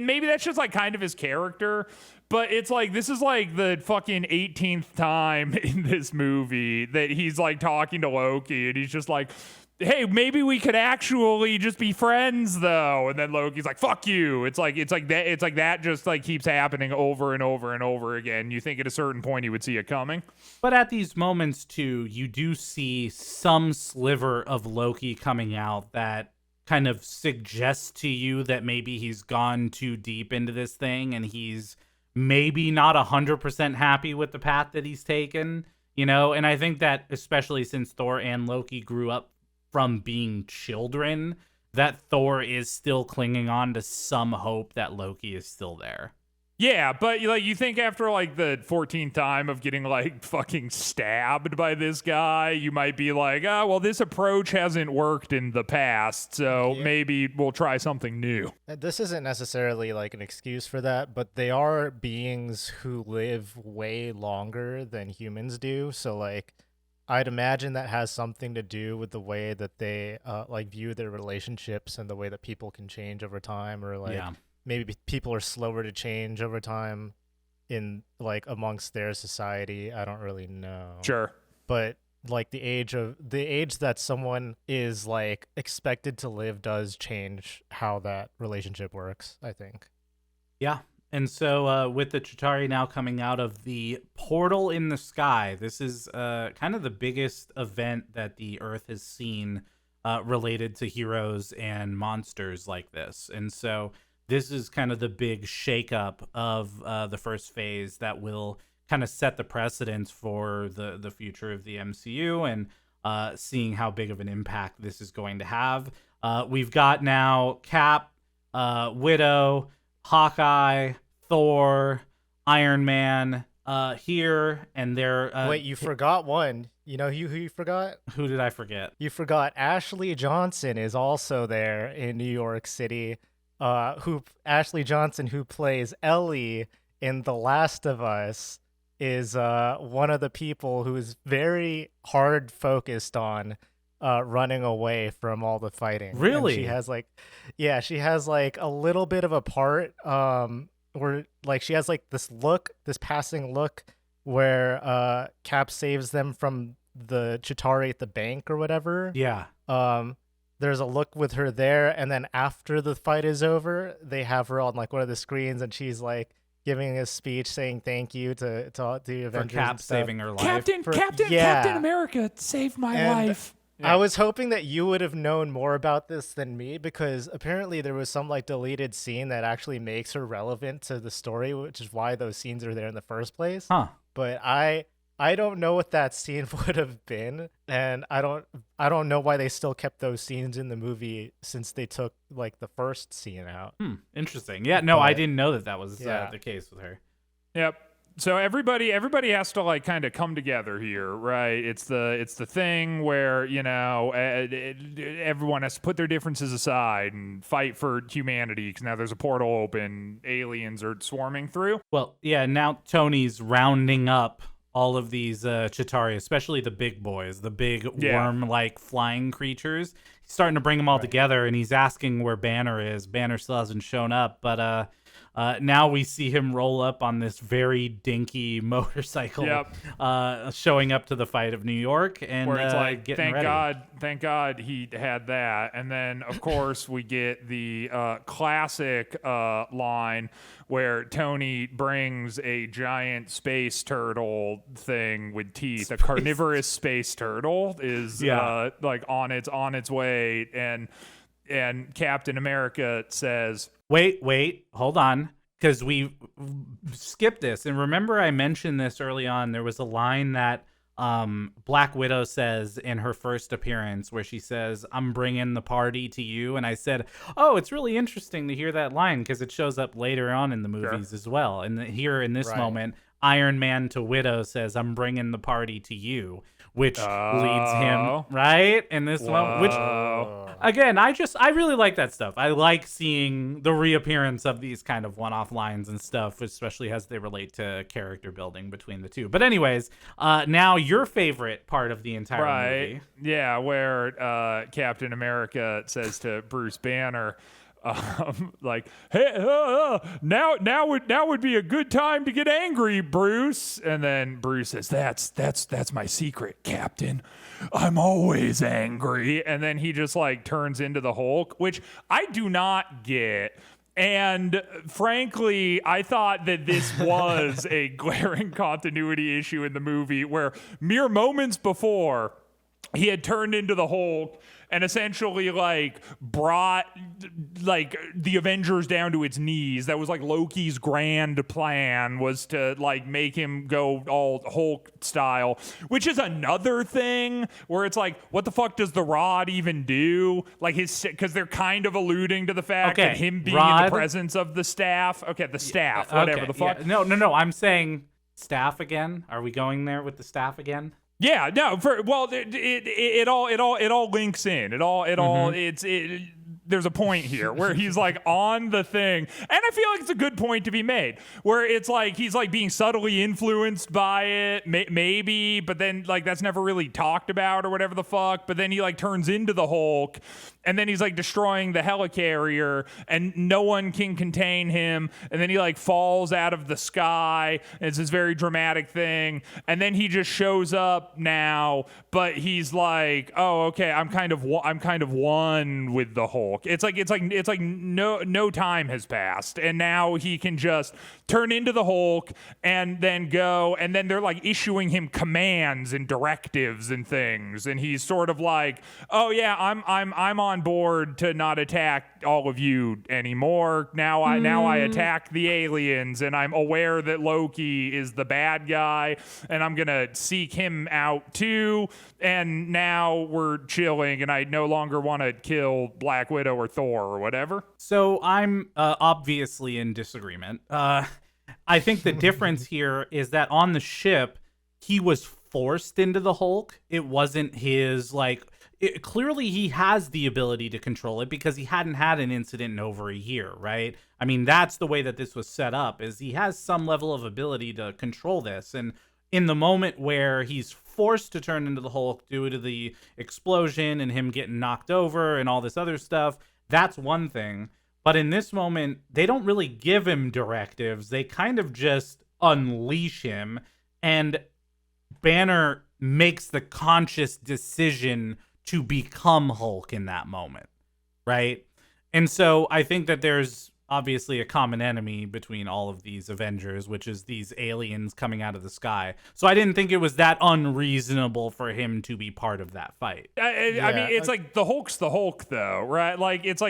maybe that's just like kind of his character. But it's like, this is like the fucking 18th time in this movie that he's like talking to Loki, and he's just like, hey, maybe we could actually just be friends though. And then Loki's like, fuck you. It's like that just like keeps happening over and over and over again. You think at a certain point he would see it coming. But at these moments too, you do see some sliver of Loki coming out that kind of suggests to you that maybe he's gone too deep into this thing and he's maybe not 100% happy with the path that he's taken, you know? And I think that especially since Thor and Loki grew up from being children, that Thor is still clinging on to some hope that Loki is still there. Yeah, but like you think after like the 14th time of getting like fucking stabbed by this guy, you might be like, oh, well, this approach hasn't worked in the past, so maybe we'll try something new. This isn't necessarily like an excuse for that, but they are beings who live way longer than humans do. So like, I'd imagine that has something to do with the way that they like view their relationships and the way that people can change over time, or like. Yeah. Maybe people are slower to change over time in like amongst their society. I don't really know. Sure. But like the age that someone is like expected to live does change how that relationship works, I think. Yeah. And so with the Chitauri now coming out of the portal in the sky, this is kind of the biggest event that the Earth has seen related to heroes and monsters like this. And so this is kind of the big shakeup of the first phase that will kind of set the precedence for the future of the MCU and seeing how big of an impact this is going to have. We've got now Cap, Widow, Hawkeye, Thor, Iron Man here, and they're... Wait, you forgot one. You know who you forgot? Who did I forget? You forgot Ashley Johnson is also there in New York City. Ashley Johnson, who plays Ellie in The Last of Us, is one of the people who is very hard focused on running away from all the fighting. Really? And she has like a little bit of a part where like she has like this passing look where Cap saves them from the Chitauri at the bank or whatever. Yeah. There's a look with her there, and then after the fight is over, they have her on like one of the screens, and she's like giving a speech saying thank you to the Avengers. For Cap saving her life. Captain America saved my life. Yeah. I was hoping that you would have known more about this than me, because apparently there was some like deleted scene that actually makes her relevant to the story, which is why those scenes are there in the first place. Huh. But I don't know what that scene would have been, and I don't know why they still kept those scenes in the movie since they took like the first scene out. Interesting. Yeah, no, I didn't know that was the case with her. Yep. So everybody has to like kind of come together here, right? It's the thing where, you know, everyone has to put their differences aside and fight for humanity because now there's a portal open, aliens are swarming through. Well, yeah, now Tony's rounding up all of these Chitauri, especially the big boys, the big worm-like flying creatures. He's starting to bring them all together, and he's asking where Banner is. Banner still hasn't shown up, but now we see him roll up on this very dinky motorcycle, showing up to the fight of New York, and where it's like, getting ready. Thank God he had that. And then, of course, we get the classic line where Tony brings a giant space turtle thing with teeth. A carnivorous space turtle is like on its way, and Captain America says, Wait, hold on, because we skipped this. And remember I mentioned this early on. There was a line that Black Widow says in her first appearance where she says, "I'm bringing the party to you." And I said, oh, it's really interesting to hear that line because it shows up later on in the movies as well. And here in this moment, Iron Man to Widow says, "I'm bringing the party to you," which leads him right in this moment. Which, again, I really like that stuff. I like seeing the reappearance of these kind of one-off lines and stuff, especially as they relate to character building between the two. But anyways, now your favorite part of the entire movie, where Captain America says to Bruce Banner, like, hey, now would be a good time to get angry, Bruce. And then Bruce says, that's my secret, Captain. I'm always angry. And then he just like turns into the Hulk, which I do not get. And frankly, I thought that this was a glaring continuity issue in the movie where mere moments before he had turned into the Hulk and essentially like brought like the Avengers down to its knees. That was like Loki's grand plan, was to like make him go all Hulk style, which is another thing where it's like, what the fuck does the Rod even do? Like because they're kind of alluding to the fact that him being in the presence of the staff. Okay, the staff, whatever the fuck. Yeah. No. I'm saying staff again. Are we going there with the staff again? Yeah, no. It all links in. There's a point here where he's like on the thing, and I feel like it's a good point to be made, where it's like he's like being subtly influenced by it, maybe, but then like that's never really talked about or whatever the fuck. But then he like turns into the Hulk, and then he's like destroying the helicarrier, and no one can contain him, and then he like falls out of the sky, and it's this very dramatic thing, and then he just shows up now, but he's like, oh, okay, I'm kind of one with the Hulk. It's like no time has passed, and now he can just turn into the Hulk and then go, and then they're like issuing him commands and directives and things, and he's sort of like, oh yeah, I'm on board to not attack all of you anymore. Now I attack the aliens, and I'm aware that Loki is the bad guy, and I'm gonna seek him out too. And now we're chilling, and I no longer want to kill Black Widow or Thor or whatever. So I'm obviously in disagreement. I think the difference here is that on the ship, he was forced into the Hulk. It wasn't his, like... clearly he has the ability to control it because he hadn't had an incident in over a year, right? I mean, that's the way that this was set up, is he has some level of ability to control this. And in the moment where he's forced to turn into the Hulk due to the explosion and him getting knocked over and all this other stuff, that's one thing. But in this moment, they don't really give him directives. They kind of just unleash him, and Banner makes the conscious decision to become Hulk in that moment, right? And so I think that there's obviously a common enemy between all of these Avengers, which is these aliens coming out of the sky. So I didn't think it was that unreasonable for him to be part of that fight. I mean, it's like the Hulk's the Hulk, though, right? Like it's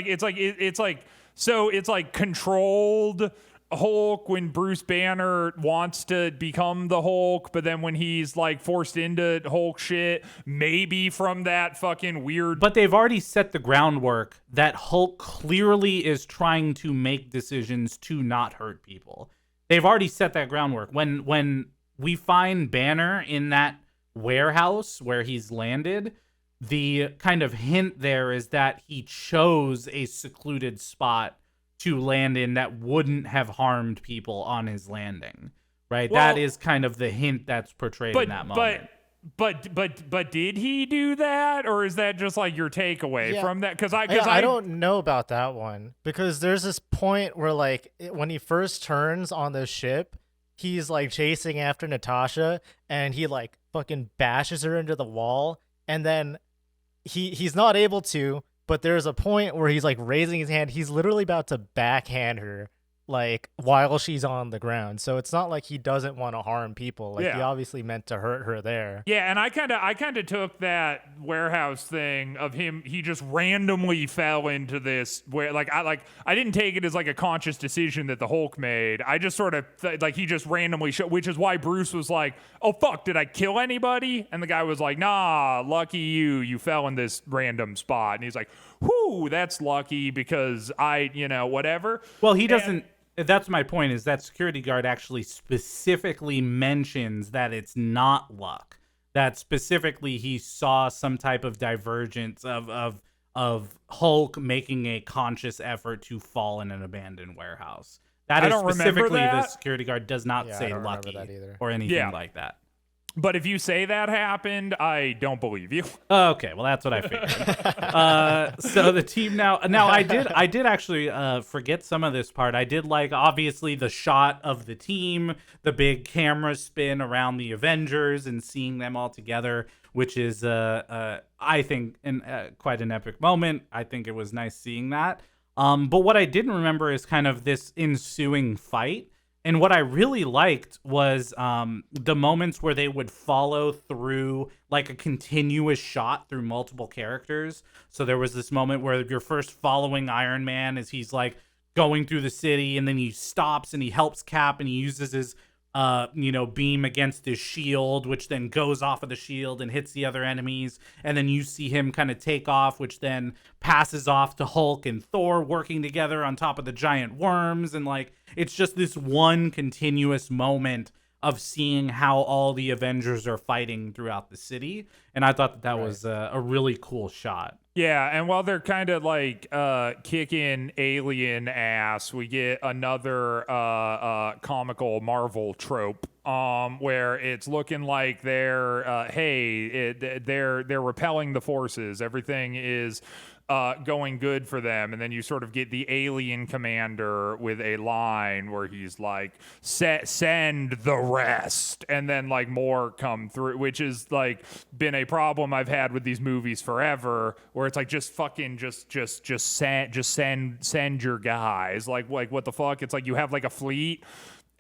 like controlled Hulk when Bruce Banner wants to become the Hulk, but then when he's like forced into Hulk shit, maybe from that fucking weird... But they've already set the groundwork that Hulk clearly is trying to make decisions to not hurt people. they've already set that groundwork. When we find Banner in that warehouse where he's landed, the kind of hint there is that he chose a secluded spot to land in that wouldn't have harmed people on his landing, right? Well, that is kind of the hint that's portrayed in that moment. But did he do that, or is that just like your takeaway from that? Because I don't know about that one, because there's this point where like when he first turns on the ship, he's like chasing after Natasha, and he like fucking bashes her into the wall, and then he's not able to. But there's a point where he's like raising his hand. He's literally about to backhand her, like while she's on the ground. So it's not like he doesn't want to harm people. Like he obviously meant to hurt her there. Yeah, and I kind of took that warehouse thing of him. He just randomly fell into this where I didn't take it as like a conscious decision that the Hulk made. I just sort of like he just randomly which is why Bruce was like, "Oh fuck, did I kill anybody?" And the guy was like, "Nah, lucky you fell in this random spot." And he's like, "Whoo, that's lucky because whatever." Well, he doesn't. That's my point, is that security guard actually specifically mentions that it's not luck. That specifically he saw some type of divergence of Hulk making a conscious effort to fall in an abandoned warehouse. That is specifically the security guard does not say lucky or anything like that. But if you say that happened, I don't believe you. Okay, well that's what I figured. So the team now I did actually forget some of this part. I did like obviously the shot of the team, the big camera spin around the Avengers and seeing them all together, which is I think quite an epic moment. I think it was nice seeing that. But what I didn't remember is kind of this ensuing fight. And what I really liked was the moments where they would follow through like a continuous shot through multiple characters. So there was this moment where you're first following Iron Man as he's like going through the city, and then he stops and he helps Cap and he uses his beam against his shield, which then goes off of the shield and hits the other enemies. And then you see him kind of take off, which then passes off to Hulk and Thor working together on top of the giant worms. And like, it's just this one continuous moment of seeing how all the Avengers are fighting throughout the city. And I thought that was a really cool shot. Yeah, and while they're kind of like kicking alien ass, we get another comical Marvel trope where it's looking like they're repelling the forces. Everything is going good for them, and then you sort of get the alien commander with a line where he's like, send the rest, and then like more come through, which is like been a problem I've had with these movies forever, where it's like just send your guys, like what the fuck. It's like you have like a fleet,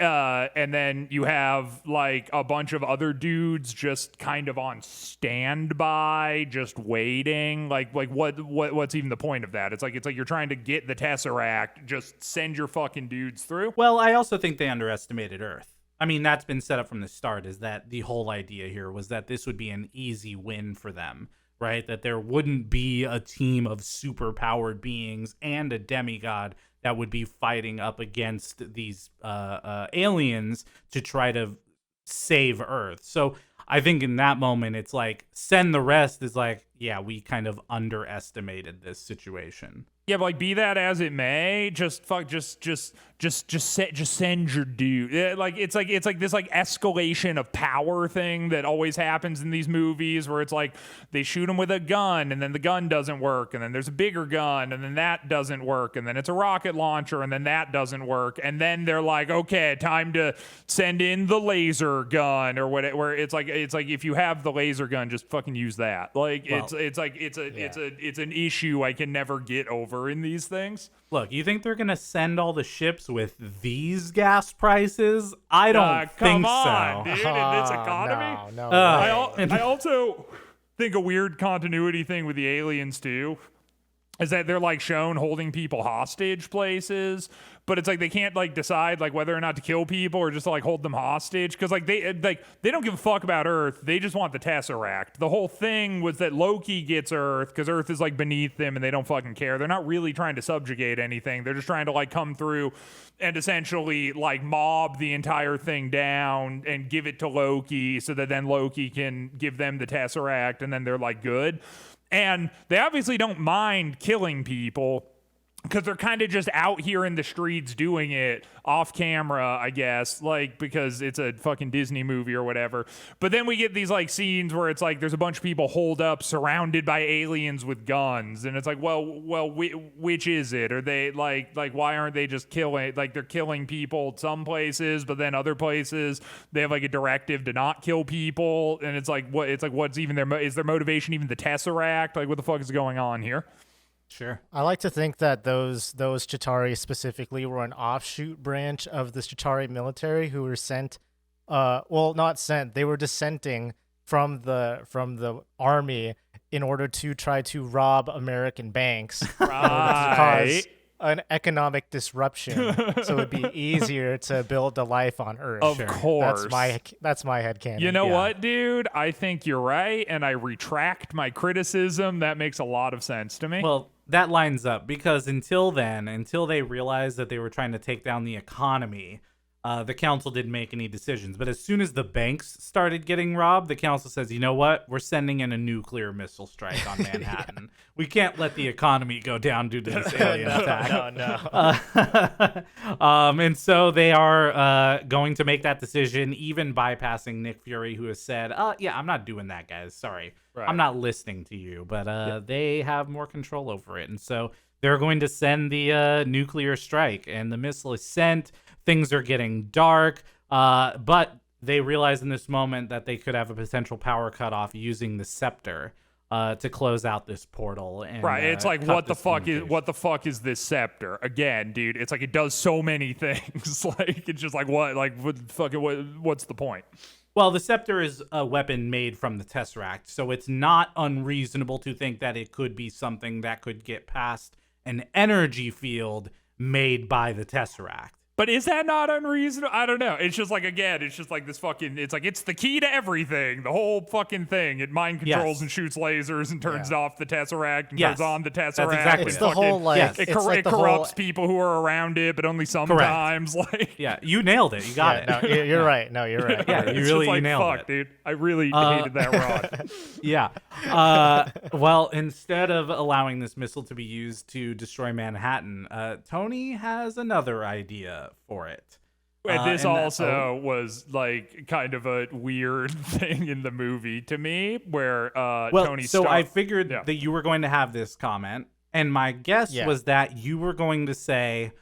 and then you have like a bunch of other dudes just kind of on standby, just waiting. Like what's even the point of that? It's like you're trying to get the Tesseract. Just send your fucking dudes through. Well, I also think they underestimated Earth. I mean, that's been set up from the start, is that the whole idea here was that this would be an easy win for them, right? That there wouldn't be a team of super-powered beings and a demigod that would be fighting up against these aliens to try to save Earth. So I think in that moment, it's like, send the rest is like, yeah, we kind of underestimated this situation. Yeah, but like, be that as it may, just send your dude. It's like this like escalation of power thing that always happens in these movies, where it's like they shoot them with a gun, and then the gun doesn't work, and then there's a bigger gun, and then that doesn't work, and then it's a rocket launcher, and then that doesn't work, and then they're like, okay, time to send in the laser gun or whatever. Where it's like if you have the laser gun, just fucking use that. Like, well, it's an issue I can never get over in these things. Look, you think they're gonna send all the ships with these gas prices? I don't think so. Come on, dude, in this economy. No. I also think a weird continuity thing with the aliens too is that they're like shown holding people hostage places, but it's like they can't like decide like whether or not to kill people or just to, like hold them hostage because like they don't give a fuck about Earth. They just want the Tesseract. The whole thing was that Loki gets Earth because Earth is like beneath them and they don't fucking care. They're not really trying to subjugate anything. They're just trying to like come through and essentially like mob the entire thing down and give it to Loki so that then Loki can give them the Tesseract and then they're like good. And they obviously don't mind killing people because they're kind of just out here in the streets doing it off camera, I guess, like because it's a fucking Disney movie or whatever. But then we get these like scenes where it's like there's a bunch of people holed up surrounded by aliens with guns. And it's like, well, which is it? Are they like why aren't they just killing? Like they're killing people some places, but then other places they have like a directive to not kill people. And it's like, what's even is their motivation even the Tesseract? Like what the fuck is going on here? Sure. I like to think that those Chitauri specifically were an offshoot branch of the Chitauri military who were sent, not sent, they were dissenting from the army in order to try to rob American banks, to cause an economic disruption, so it'd be easier to build a life on Earth. Of course. That's my headcanon. You know what, dude? I think you're right, and I retract my criticism. That makes a lot of sense to me. Well, that lines up because until they realized that they were trying to take down the economy, the council didn't make any decisions. But as soon as the banks started getting robbed, the council says, you know what? We're sending in a nuclear missile strike on Manhattan. We can't let the economy go down due to this alien attack. No. And so they are going to make that decision, even bypassing Nick Fury, who has said, I'm not doing that, guys. Sorry. Right. I'm not listening to you. But they have more control over it. And so they're going to send the nuclear strike, and the missile is sent. Things are getting dark, but they realize in this moment that they could have a potential power cutoff using the scepter to close out this portal. And, right, it's like what the fuck is this scepter? Again, dude, it's like it does so many things. Like it's just like what's the point? Well, the scepter is a weapon made from the Tesseract, so it's not unreasonable to think that it could be something that could get past an energy field made by the Tesseract. But is that not unreasonable? I don't know. It's just like, again, it's just like this fucking, it's like, it's the key to everything. The whole fucking thing. It mind controls and shoots lasers and turns off the Tesseract and turns on the Tesseract. That's exactly it's the whole, like, it corrupts people who are around it, but only sometimes. Like, yeah, you nailed it. You got it. No, you're right. No, you're right. Yeah, you really nailed it. Dude. I really hated that rod. Yeah. Well, instead of allowing this missile to be used to destroy Manhattan, Tony has another idea for it. This also was like kind of a weird thing in the movie to me where Tony Stark... So I figured that you were going to have this comment, and my guess was that you were going to say,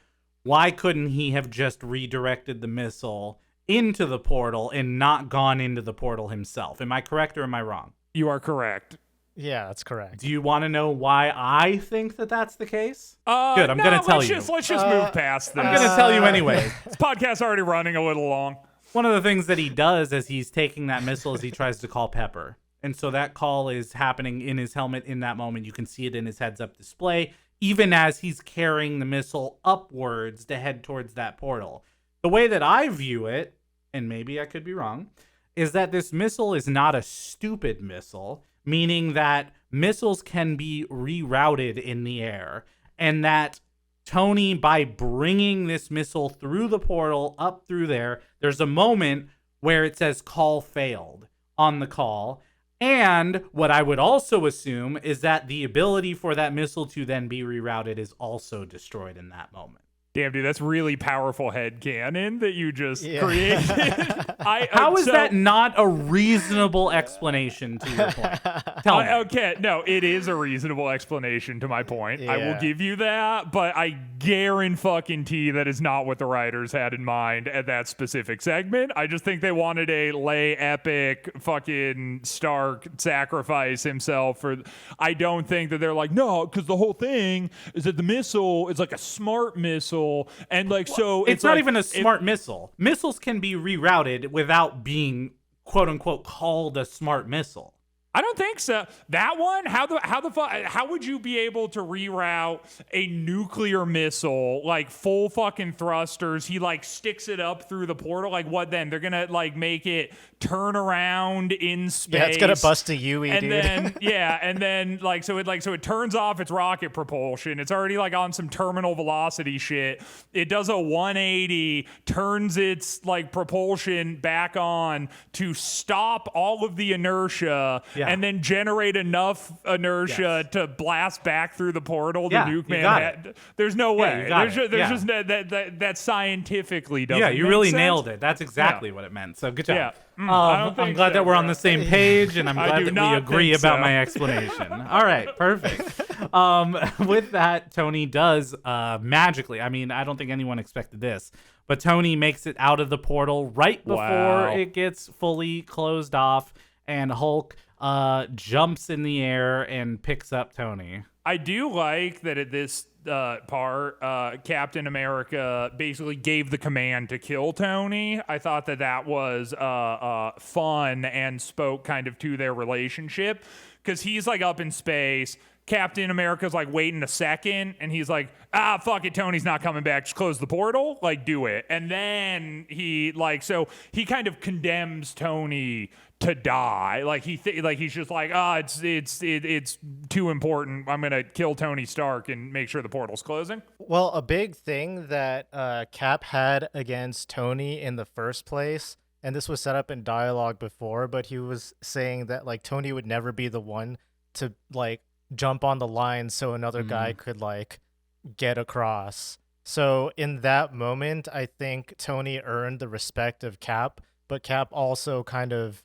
why couldn't he have just redirected the missile into the portal and not gone into the portal himself? Am I correct or am I wrong? You are correct. Yeah, that's correct. Do you want to know why I think that that's the case? Good, I'm going to tell you. Let's just move past this. I'm going to tell you anyway. This podcast's already running a little long. One of the things that he does as he's taking that missile is he tries to call Pepper. And so that call is happening in his helmet in that moment. You can see it in his heads-up display, even as he's carrying the missile upwards to head towards that portal. The way that I view it, and maybe I could be wrong, is that this missile is not a stupid missile, meaning that missiles can be rerouted in the air, and that Tony, by bringing this missile through the portal up through there, there's a moment where it says call failed on the call. And what I would also assume is that the ability for that missile to then be rerouted is also destroyed in that moment. Damn, dude, that's really powerful headcanon that you just created. How is that not a reasonable explanation to your point? Tell me. Okay, no, it is a reasonable explanation to my point. I will give you that, but I guarantee that is not what the writers had in mind at that specific segment. I just think they wanted a lay epic fucking Stark sacrifice himself for. I don't think that they're like, no, because the whole thing is that the missile is like a smart missile. And like, so it's not like, even a smart missile. Missiles can be rerouted without being quote unquote called a smart missile. I don't think so. That one, how would you be able to reroute a nuclear missile, like full fucking thrusters? He like sticks it up through the portal. Like what then? They're gonna like make it turn around in space. Yeah, it's gonna bust a UE, and dude. and then so it turns off its rocket propulsion. It's already like on some terminal velocity shit. It does a 180, turns its like propulsion back on to stop all of the inertia. Yeah. And then generate enough inertia to blast back through the portal to nuke Manhattan. There's no way. There's just that scientifically doesn't. Yeah, you really sense. Nailed it. That's exactly what it meant. So good job. Yeah. I'm glad that we're on the same page, and I'm glad that we agree about my explanation. All right, perfect. With that, Tony does magically. I mean, I don't think anyone expected this, but Tony makes it out of the portal right before it gets fully closed off, and Hulk jumps in the air and picks up Tony. I do like that at this part, Captain America basically gave the command to kill Tony. I thought that was fun and spoke kind of to their relationship, because he's like up in space. Captain America's like waiting a second, and he's like, fuck it, Tony's not coming back, just close the portal, like do it. And then he kind of condemns Tony to die. Like he's just like, it's too important, I'm gonna kill Tony Stark and make sure the portal's closing. Well, a big thing that Cap had against Tony in the first place, and this was set up in dialogue before, but he was saying that like Tony would never be the one to like jump on the line so another guy could like get across. So in that moment, I think Tony earned the respect of Cap, but Cap also kind of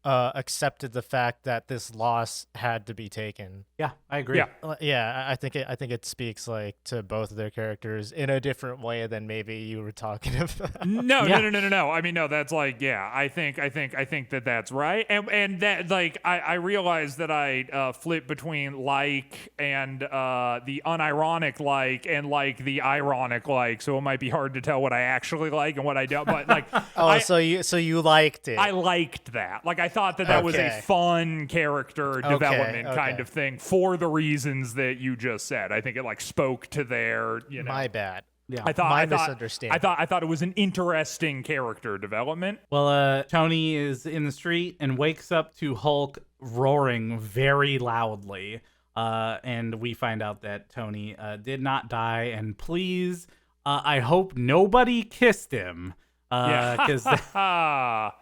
accepted the fact that this loss had to be taken. Yeah, I agree. Yeah, I think it speaks like to both of their characters in a different way than maybe you were talking about. No. I mean, no, that's like, yeah, I think that's right. And that like I realized that I flip between like and the unironic like and like the ironic like, so it might be hard to tell what I actually like and what I don't. But like, so you liked it. I liked that. Like I thought that was a fun character development kind of thing for the reasons that you just said. I think it like spoke to their, My bad. Yeah, misunderstanding. I thought it was an interesting character development. Well, Tony is in the street and wakes up to Hulk roaring very loudly. And we find out that Tony did not die. And please, I hope nobody kissed him. Because but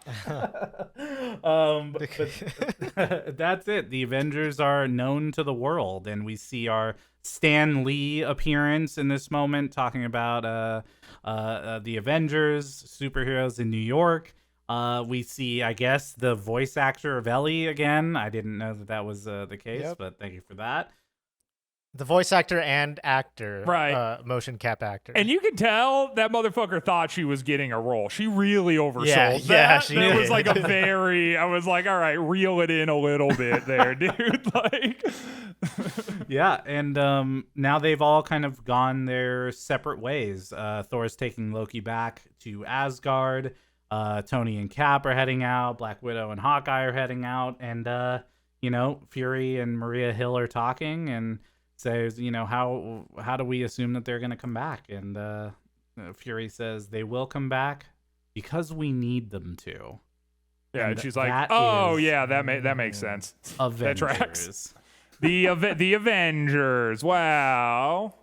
that's it. The Avengers are known to the world, and we see our Stan Lee appearance in this moment, talking about the Avengers, superheroes in New York. We see, I guess, the voice actor of Ellie again. I didn't know that was the case, but thank you for that. The voice actor and actor, right? Motion cap actor, and you can tell that motherfucker thought she was getting a role. She really oversold that. Yeah, she did. It was like I was like, all right, reel it in a little bit there, dude. Like, yeah, and now they've all kind of gone their separate ways. Thor's taking Loki back to Asgard. Tony and Cap are heading out. Black Widow and Hawkeye are heading out, and Fury and Maria Hill are talking and says, how do we assume that they're going to come back? And Fury says they will come back because we need them to. Yeah, and she's like, oh yeah, that makes sense. Avengers. That tracks. The Avengers. Wow.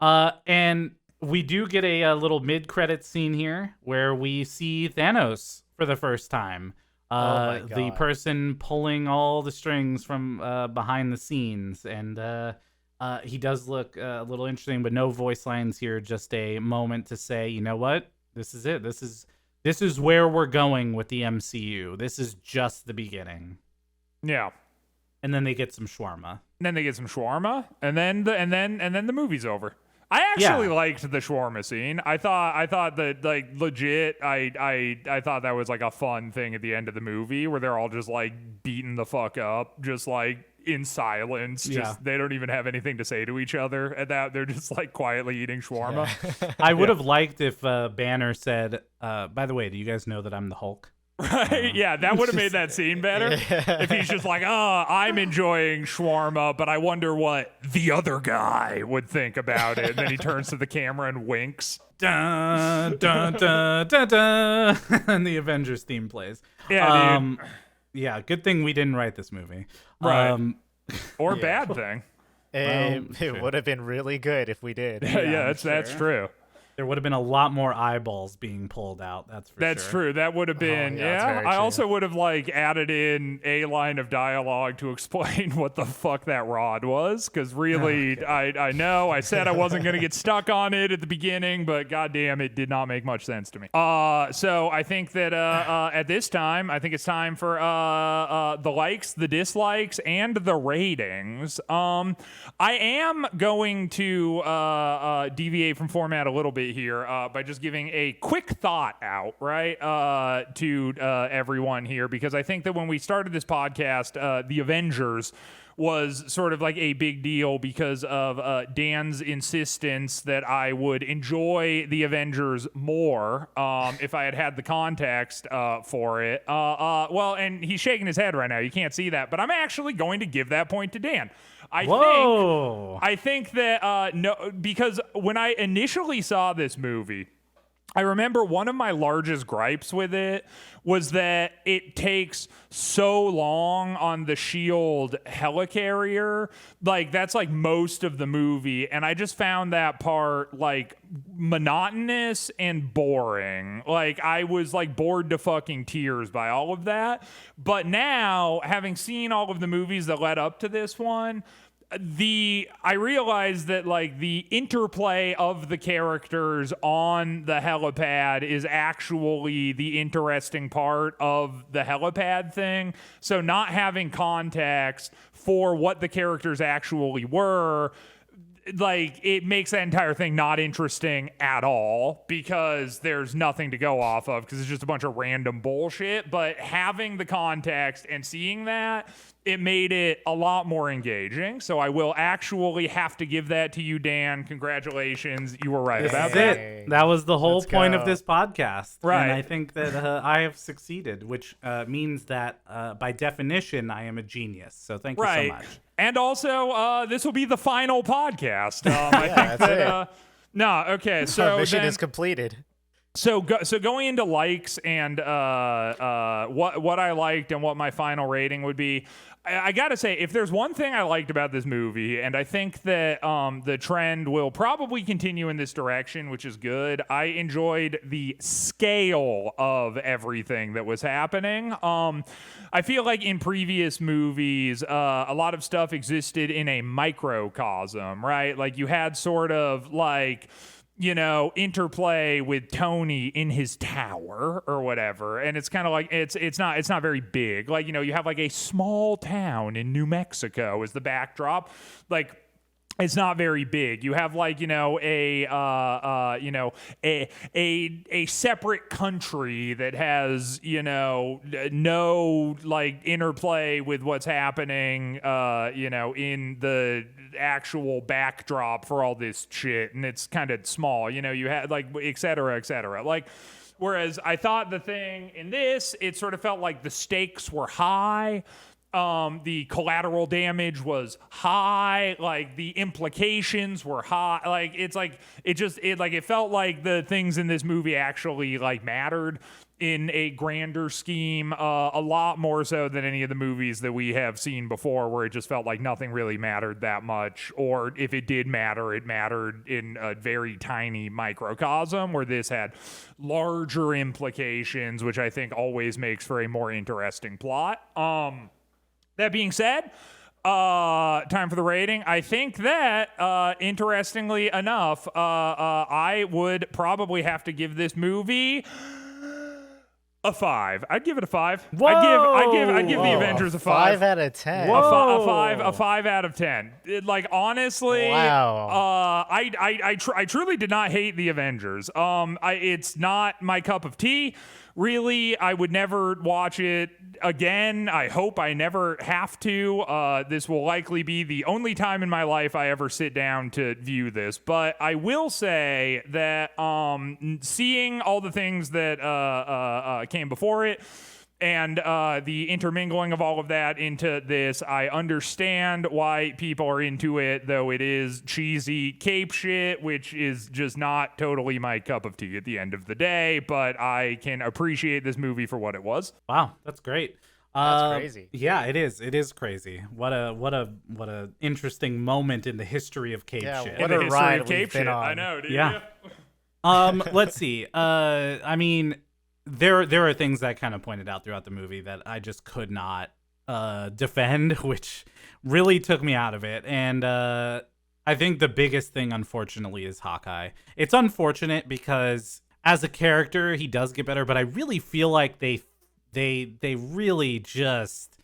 And we do get a little mid-credit scene here where we see Thanos for the first time. Oh my God. The person pulling all the strings from behind the scenes, and he does look a little interesting, but no voice lines here. Just a moment to say, you know what? This is it. This is where we're going with the MCU. This is just the beginning. Yeah. And then they get some shawarma. And then the movie's over. I actually liked the shawarma scene. I thought that like legit. I thought that was like a fun thing at the end of the movie where they're all just like beating the fuck up, just like in silence. Just they don't even have anything to say to each other, and that they're just like quietly eating shawarma. I would have liked if Banner said, "By the way, do you guys know that I'm the Hulk?" Right? Yeah, that would have made that scene better. If he's just like, oh, I'm enjoying shawarma, but I wonder what the other guy would think about it. And then he turns to the camera and winks. Dun, dun, dun, dun, dun. And the Avengers theme plays. Yeah, dude. Yeah, good thing we didn't write this movie. Right. Or bad thing. It would have been really good if we did. Yeah, that's true. There would have been a lot more eyeballs being pulled out. That's That's true. That would have been, I also would have like added in a line of dialogue to explain what the fuck that rod was. Because really, I know I said I wasn't going to get stuck on it at the beginning, but goddamn, it did not make much sense to me. So I think that at this time, I think it's time for the likes, the dislikes, and the ratings. I am going to deviate from format a little bit here by just giving a quick thought out, right, to everyone here, because I think that when we started this podcast, the Avengers was sort of like a big deal because of Dan's insistence that I would enjoy the Avengers more if I had had the context for it. Well, and he's shaking his head right now. You can't see that, but I'm actually going to give that point to Dan. I think that no, because when I initially saw this movie, I remember one of my largest gripes with it was that it takes so long on the SHIELD helicarrier. Like, that's like most of the movie. And I just found that part like monotonous and boring. Like, I was like bored to fucking tears by all of that. But now, having seen all of the movies that led up to this one, I realized that like the interplay of the characters on the helipad is actually the interesting part of the helipad thing. So not having context for what the characters actually were, like, it makes that entire thing not interesting at all because there's nothing to go off of because it's just a bunch of random bullshit. But having the context and seeing that, it made it a lot more engaging. So I will actually have to give that to you, Dan. Congratulations. You were right about that. That was the whole point of this podcast. Right. And I think that I have succeeded, which means that by definition, I am a genius. So thank you so much. And also, this will be the final podcast. I think that. No, okay. So our mission is completed. So going into likes and what I liked and what my final rating would be, I gotta say, if there's one thing I liked about this movie, and I think that the trend will probably continue in this direction, which is good, I enjoyed the scale of everything that was happening. I feel like in previous movies, a lot of stuff existed in a microcosm, right? Like you had sort of like, you know, interplay with Tony in his tower or whatever, and it's kind of like it's not very big. Like, you know, you have like a small town in New Mexico as the backdrop, like. It's not very big. You have like, you know, a separate country that has, you know, no like interplay with what's happening, you know, in the actual backdrop for all this shit, and it's kind of small. You know, you had like et cetera, like. Whereas I thought the thing in this, it sort of felt like the stakes were high. The collateral damage was high, like the implications were high. Like it felt like the things in this movie actually like mattered in a grander scheme, a lot more so than any of the movies that we have seen before, where it just felt like nothing really mattered that much, or if it did matter, it mattered in a very tiny microcosm, where this had larger implications, which I think always makes for a more interesting plot. That being said, time for the rating. I think that, interestingly enough, I would probably have to give this movie a 5. I'd give it a 5. Whoa! I'd give the Avengers a 5. 5 out of 10. A 5 out of 10. Like, honestly, wow. I truly did not hate the Avengers. It's not my cup of tea. really, I would never watch it again. I hope I never have to. This will likely be the only time in my life I ever sit down to view this. But I will say that seeing all the things that came before it, and the intermingling of all of that into this, I understand why people are into it, though it is cheesy cape shit, which is just not totally my cup of tea at the end of the day, but I can appreciate this movie for what it was. Wow, that's great. That's crazy. Yeah, it is. It is crazy. What a interesting moment in the history of cape shit. What in a the history ride of cape we've been shit. on. I know, dude. Yeah. Let's see. I mean, there are things that I kind of pointed out throughout the movie that I just could not defend, which really took me out of it. And I think the biggest thing, unfortunately, is Hawkeye. It's unfortunate because as a character, he does get better, but I really feel like they really just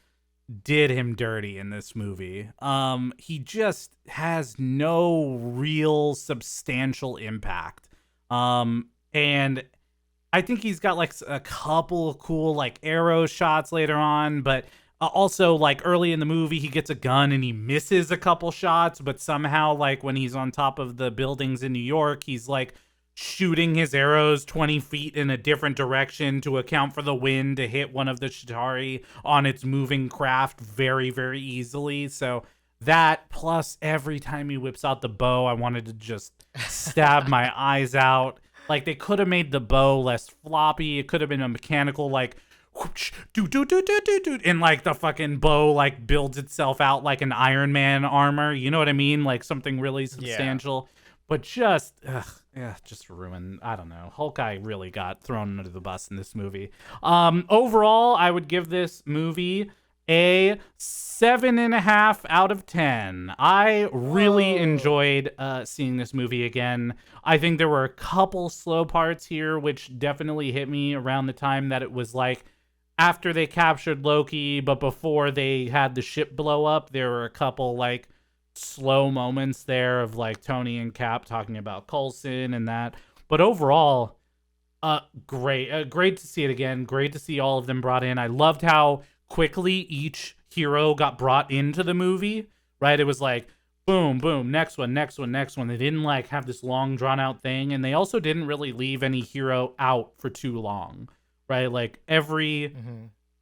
did him dirty in this movie. He just has no real substantial impact. And I think he's got like a couple of cool like arrow shots later on, but also like early in the movie he gets a gun and he misses a couple shots, but somehow like when he's on top of the buildings in New York, he's like shooting his arrows 20 feet in a different direction to account for the wind to hit one of the Chitauri on its moving craft very, very easily. So that, plus every time he whips out the bow, I wanted to just stab my eyes out. Like, they could have made the bow less floppy. It could have been a mechanical, like, whoosh, do, and, like, the fucking bow, like, builds itself out like an Iron Man armor. You know what I mean? Like, something really substantial. Yeah. But just, just ruined. I don't know. Hawkeye really got thrown under the bus in this movie. Overall, I would give this movie a 7.5 out of 10. I really enjoyed seeing this movie again. I think there were a couple slow parts here, which definitely hit me around the time that it was like after they captured Loki, but before they had the ship blow up. There were a couple like slow moments there of like Tony and Cap talking about Coulson and that. But overall, great to see it again. Great to see all of them brought in. I loved how quickly each hero got brought into the movie, right? It was like boom, boom, next one. They didn't like have this long drawn out thing, and they also didn't really leave any hero out for too long, right? Like every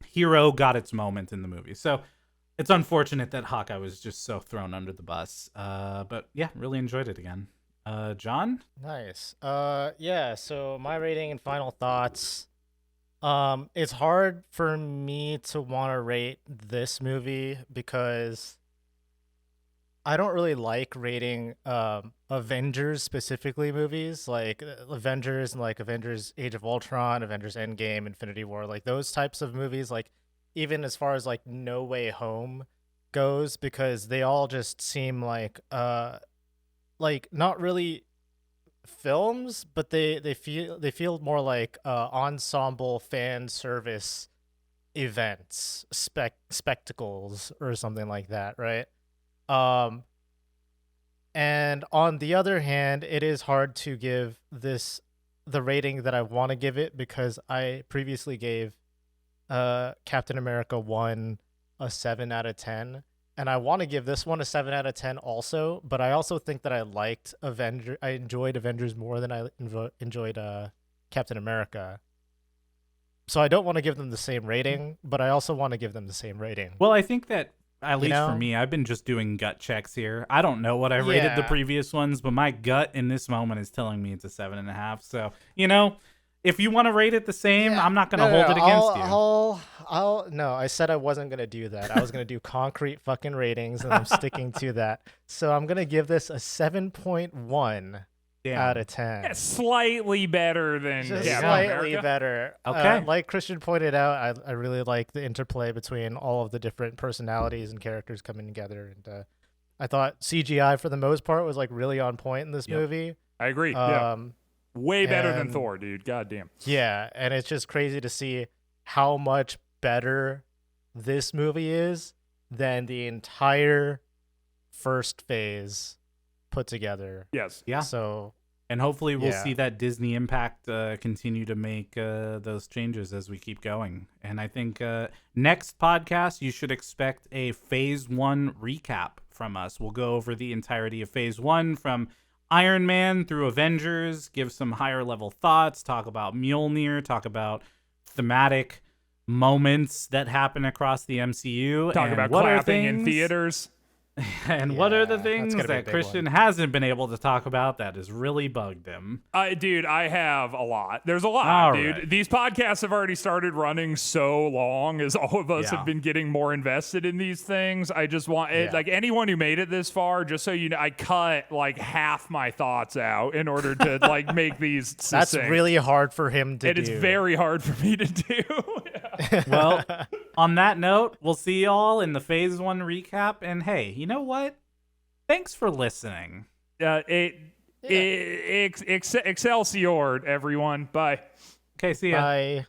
hero got its moment in the movie. So it's unfortunate that Hawkeye was just so thrown under the bus. But yeah, really enjoyed it again. John? Nice. Yeah, so my rating and final thoughts. It's hard for me to want to rate this movie because I don't really like rating Avengers specifically movies, like Avengers and like Avengers Age of Ultron, Avengers Endgame, Infinity War, like those types of movies, like even as far as like No Way Home goes, because they all just seem like not really films, but they feel more like ensemble fan service events, spectacles or something like that, right? And on the other hand, it is hard to give this the rating that I want to give it because I previously gave Captain America 1 a 7 out of 10. And I want to give this one a 7 out of 10 also, but I also think that I enjoyed Avengers more than I enjoyed Captain America. So I don't want to give them the same rating, but I also want to give them the same rating. Well, I think that, at least for me, I've been just doing gut checks here. I don't know what I rated the previous ones, but my gut in this moment is telling me it's a 7.5. So, if you want to rate it the same, I'm not going to hold it against you. No, I said I wasn't going to do that. I was going to do concrete fucking ratings, and I'm sticking to that. So I'm going to give this a 7.1 out of 10. Yeah, slightly better than slightly better. Okay. Like Christian pointed out, I really like the interplay between all of the different personalities and characters coming together. And I thought CGI, for the most part, was like really on point in this movie. I agree. Way better than Thor, dude. Goddamn. Yeah, and it's just crazy to see how much better this movie is than the entire first phase put together. Yes. Yeah. So And hopefully we'll see that Disney Impact continue to make those changes as we keep going. And I think next podcast, you should expect a Phase 1 recap from us. We'll go over the entirety of Phase 1 from Iron Man through Avengers, give some higher level thoughts, talk about Mjolnir, talk about thematic moments that happen across the MCU. Talk about clapping in theaters. And what are the things that Christian hasn't been able to talk about that has really bugged him? Dude, I have a lot. There's a lot, all dude. Right. These podcasts have already started running so long as all of us have been getting more invested in these things. I just want, like anyone who made it this far, just so you know, I cut like half my thoughts out in order to like make these succinct. That's really hard for him to do. It's very hard for me to do. Well, on that note, we'll see y'all in the Phase 1 recap. And hey, you know what? Thanks for listening. Excelsior, everyone. Bye. Okay, see ya. Bye.